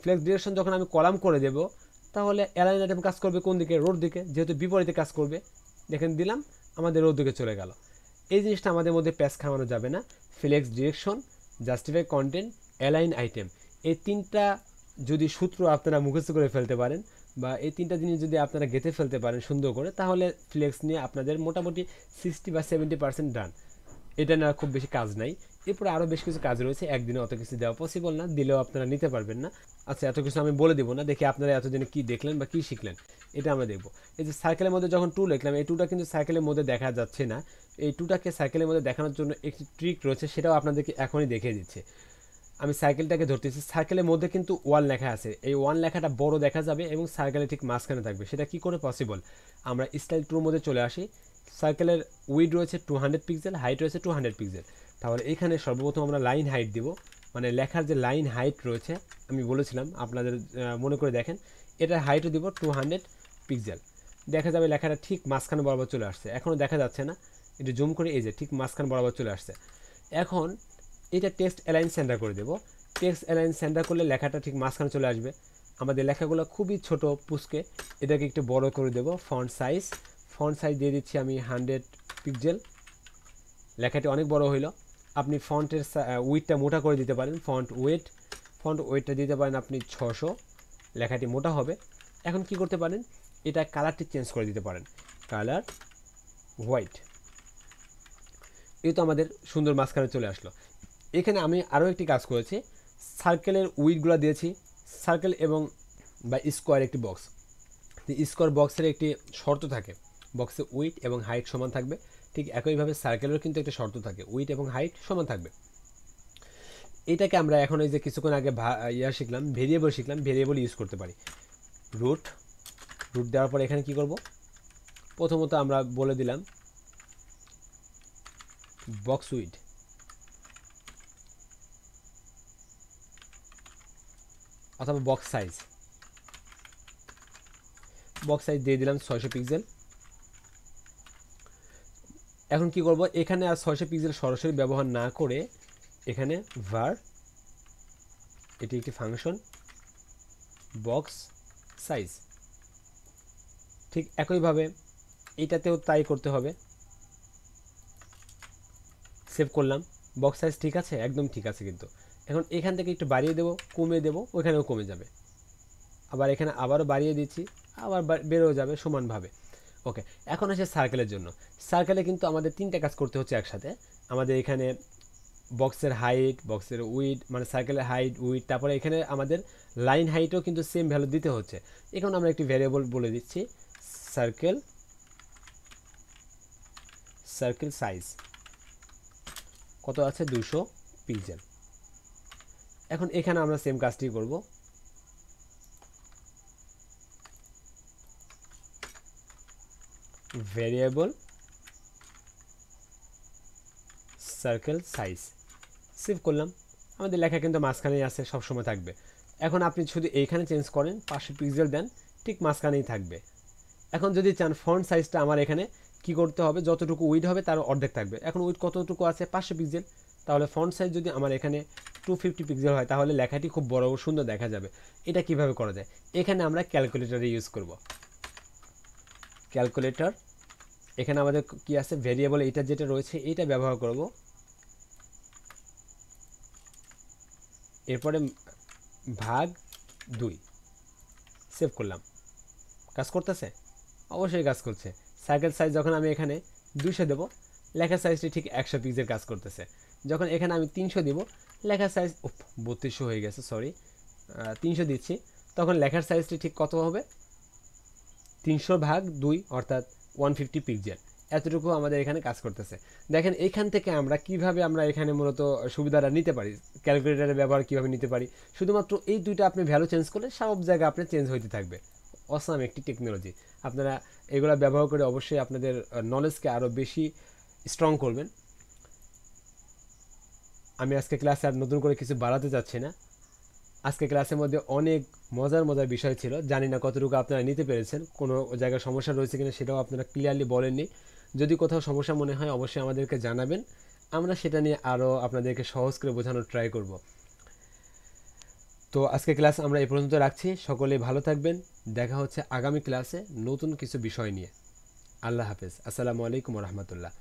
Speaker 1: ফ্লেক্স ডিরেকশন যখন আমি কলাম করে দেব, তাহলে অ্যালাইন আইটেম কাজ করবে কোন দিকে? রোর দিকে, যেহেতু বিপরীতে কাজ করবে। দেখেন দিলাম, আমাদের রোর দিকে চলে গেল। এই জিনিসটা আমাদের মধ্যে প্যাচ খাওয়ানো যাবে না। Flex direction, justify content, align item, এই তিনটা যদি সূত্র আপনারা মুখস্থ করে ফেলতে পারেন, বা এই তিনটা জিনিস যদি আপনারা গেঁথে ফেলতে পারেন সুন্দর করে, তাহলে ফ্লেক্স নিয়ে আপনাদের মোটামুটি 60 বা 70% ডান। এটা না খুব বেশি কাজ নাই, এরপরে আরও বেশ কিছু কাজ রয়েছে, একদিনে অত কিছু দেওয়া পসিবল না, দিলেও আপনারা নিতে পারবেন না। আচ্ছা, এত কিছু আমি বলে দেবো না, দেখি আপনারা এতদিনে কী দেখলেন বা কী শিখলেন, এটা আমরা দেখবো। এই যে সার্কেলের মধ্যে যখন 2 লিখলাম, এই 2টা কিন্তু সার্কেলের মধ্যে দেখা যাচ্ছে না। এই 2টাকে সার্কেলের মধ্যে দেখানোর জন্য একটি ট্রিক রয়েছে, সেটাও আপনাদেরকে এখনই দেখিয়ে দিচ্ছে। আমি সার্কেলটাকে ধরতেছি, সার্কেলের মধ্যে কিন্তু 1 লেখা আছে। এই 1 লেখাটা বড় দেখা যাবে এবং সার্কেলের ঠিক মাঝখানে থাকবে। সেটা কি করে পসিবল? আমরা স্টাইল 2 মধ্যে চলে আসি। সার্কেলের উইড রয়েছে 200 পিক্সেল, হাইট রয়েছে 200 পিক্সেল। তাহলে এখানে সর্বপ্রথম আমরা লাইন হাইট দিব, মানে লেখার যে লাইন হাইট রয়েছে আমি বলেছিলাম, আপনাদের মনে করে দেখেন, এটার হাইটও দিব 200 পিক্সেল। দেখা যাবে লেখাটা ঠিক মাঝখানে বরাবর চলে আসছে। এখনও দেখা যাচ্ছে না, একটু জুম করে, এই যে ঠিক মাঝখানে বরাবর চলে আসছে। এখন এটা টেক্সট অ্যালাইন সেন্টার করে দেবো। টেক্সট অ্যালাইন সেন্টার করলে লেখাটা ঠিক মাঝখানে চলে আসবে। আমাদের লেখাগুলো খুবই ছোট পুস্কে, এটাকে একটু বড় করে দেবো। ফন্ট সাইজ দিয়ে দিচ্ছি আমি 100 পিক্সেল। লেখাটি অনেক বড় হইল। আপনি ফন্টের উইডটা মোটা করে দিতে পারেন, ফন্ট ওয়েটটা দিতে পারেন আপনি 600, লেখাটি মোটা হবে। এখন কি করতে পারেন? এটা কালারটি চেঞ্জ করে দিতে পারেন, কালার হোয়াইট। এই তো আমাদের সুন্দর মাঝখানে চলে আসলো। এখানে আমি আরও একটি কাজ করেছি, সার্কেলের উইডগুলো দিয়েছি। সার্কেল এবং বা স্কোয়ার একটি বক্স, স্কোয়ার বক্সের একটি শর্ত থাকে, বক্সে উইড এবং হাইট সমান থাকবে। ঠিক একইভাবে সার্কেলেরও কিন্তু একটা শর্ত থাকে, উইড এবং হাইট সমান থাকবে। এটাকে আমরা এখন এই যে কিছুক্ষণ আগে শিখলাম, ভেরিয়েবল ইউজ করতে পারি। রুট দেওয়ার পর এখানে কি করব? প্রথমত আমরা বলে দিলাম বক্স উইড, অথবা বক্স সাইজ দিয়ে দিলাম 600 পিক্সেল। এখন কি করব? এখানে আর 600 পিক্সেল সরাসরি ব্যবহার না করে এখানে var এটি একটি ফাংশন বক্স সাইজ। ঠিক একইভাবে এটাতেও তাই করতে হবে। সেভ করলাম, বক্স সাইজ ঠিক আছে, একদম ঠিক আছে। কিন্তু এখন এখান থেকে একটু বাড়িয়ে দেবো, কমিয়ে দেবো, ওইখানেও কমে যাবে। আবার এখানে আবারও বাড়িয়ে দিচ্ছি, আবার বেড়েও যাবে সমানভাবে। ওকে, এখন আসে সার্কেলের জন্য। সার্কেলে কিন্তু আমাদের তিনটা কাজ করতে হচ্ছে একসাথে। আমাদের এখানে বক্সের হাইট, বক্সের উইড, মানে সার্কেলের হাইট উইড, তারপরে এখানে আমাদের লাইন হাইটও কিন্তু সেম ভ্যালু দিতে হচ্ছে। এখন আমরা একটি ভ্যারিয়েবল বলে দিচ্ছি, সার্কেল সাইজ কত আছে, 200 পিক্সেল। এখন এখানে আমরা সেম কাজটি করব। ভ্যারিয়েবল সার্কেল সাইজ, সেভ করলাম। আমাদের লেখা কিন্তু মাঝখানেই আছে, সবসময় থাকবে। এখন আপনি শুধু এইখানে চেঞ্জ করেন, 500 পিক্সেল দেন, ঠিক মাঝখানেই থাকবে। এখন যদি চান ফন্ট সাইজটা আমার এখানে কি করতে হবে, যতটুকু উইড হবে তার অর্ধেক থাকবে। এখন উইড কতটুকু আছে, 500 পিক্সেল। তাহলে ফন্ট সাইজ যদি আমার এখানে 250 পিক্সেল হয়, তাহলে লেখাটি খুব বড় ও সুন্দর দেখা যাবে। এটা কিভাবে করা যায়, এখানে আমরা ক্যালকুলেটর ইউজ করব। ক্যালকুলেটর, এখানে আমাদের কি আছে, ভেরিয়েবল এটা যেটা রয়েছে এইটা ব্যবহার করব। এরপরে ভাগ 2, সেভ করলাম। কাজ করতেছে, অবশ্যই কাজ করছে। সার্কেল সাইজ যখন আমি এখানে 200 দেবো, লেখার সাইজটি ঠিক 100 পিক্সেল কাজ করতেছে। যখন এখানে আমি 300 দিব, লেখার সাইজ 3200 হয়ে গেছে, সরি 300 দিচ্ছি, তখন লেখার সাইজটি ঠিক কত হবে, 300/2 অর্থাৎ 150 পিক্সেল। এতটুকু আমাদের এখানে কাজ করতেছে। দেখেন এইখান থেকে আমরা কিভাবে আমরা এখানে মূলত সুবিধাটা নিতে পারি, ক্যালকুলেটরের ব্যবহার কিভাবে নিতে পারি। শুধুমাত্র এই দুইটা আপনি ভ্যালু চেঞ্জ করলে সব জায়গায় আপনার চেঞ্জ হইতে থাকবে। অসাম একটি টেকনোলজি। আপনারা এগুলো ব্যবহার করে অবশ্যই আপনাদের নলেজকে আরও বেশি স্ট্রং করবেন। আমি আজকে ক্লাসে আর নতুন করে কিছু বাড়াতে চাচ্ছি না। আজকে ক্লাসের মধ্যে অনেক মজার বিষয় ছিল, জানি না কতটুকু আপনারা নিতে পেরেছেন, কোনো জায়গায় সমস্যা রয়েছে কিনা সেটাও আপনারা ক্লিয়ারলি বলেননি। যদি কোথাও সমস্যা মনে হয় অবশ্যই আমাদেরকে জানাবেন, আমরা সেটা নিয়ে আরও আপনাদেরকে সহজ করে বোঝানোর ট্রাই করব। তো আজকে ক্লাস আমরা এই পর্যন্ত রাখছি। সকলে ভালো থাকবেন, দেখা হচ্ছে আগামী ক্লাসে নতুন কিছু বিষয় নিয়ে। আল্লাহ হাফেজ, আসসালামু আলাইকুম রহমতুল্লাহ।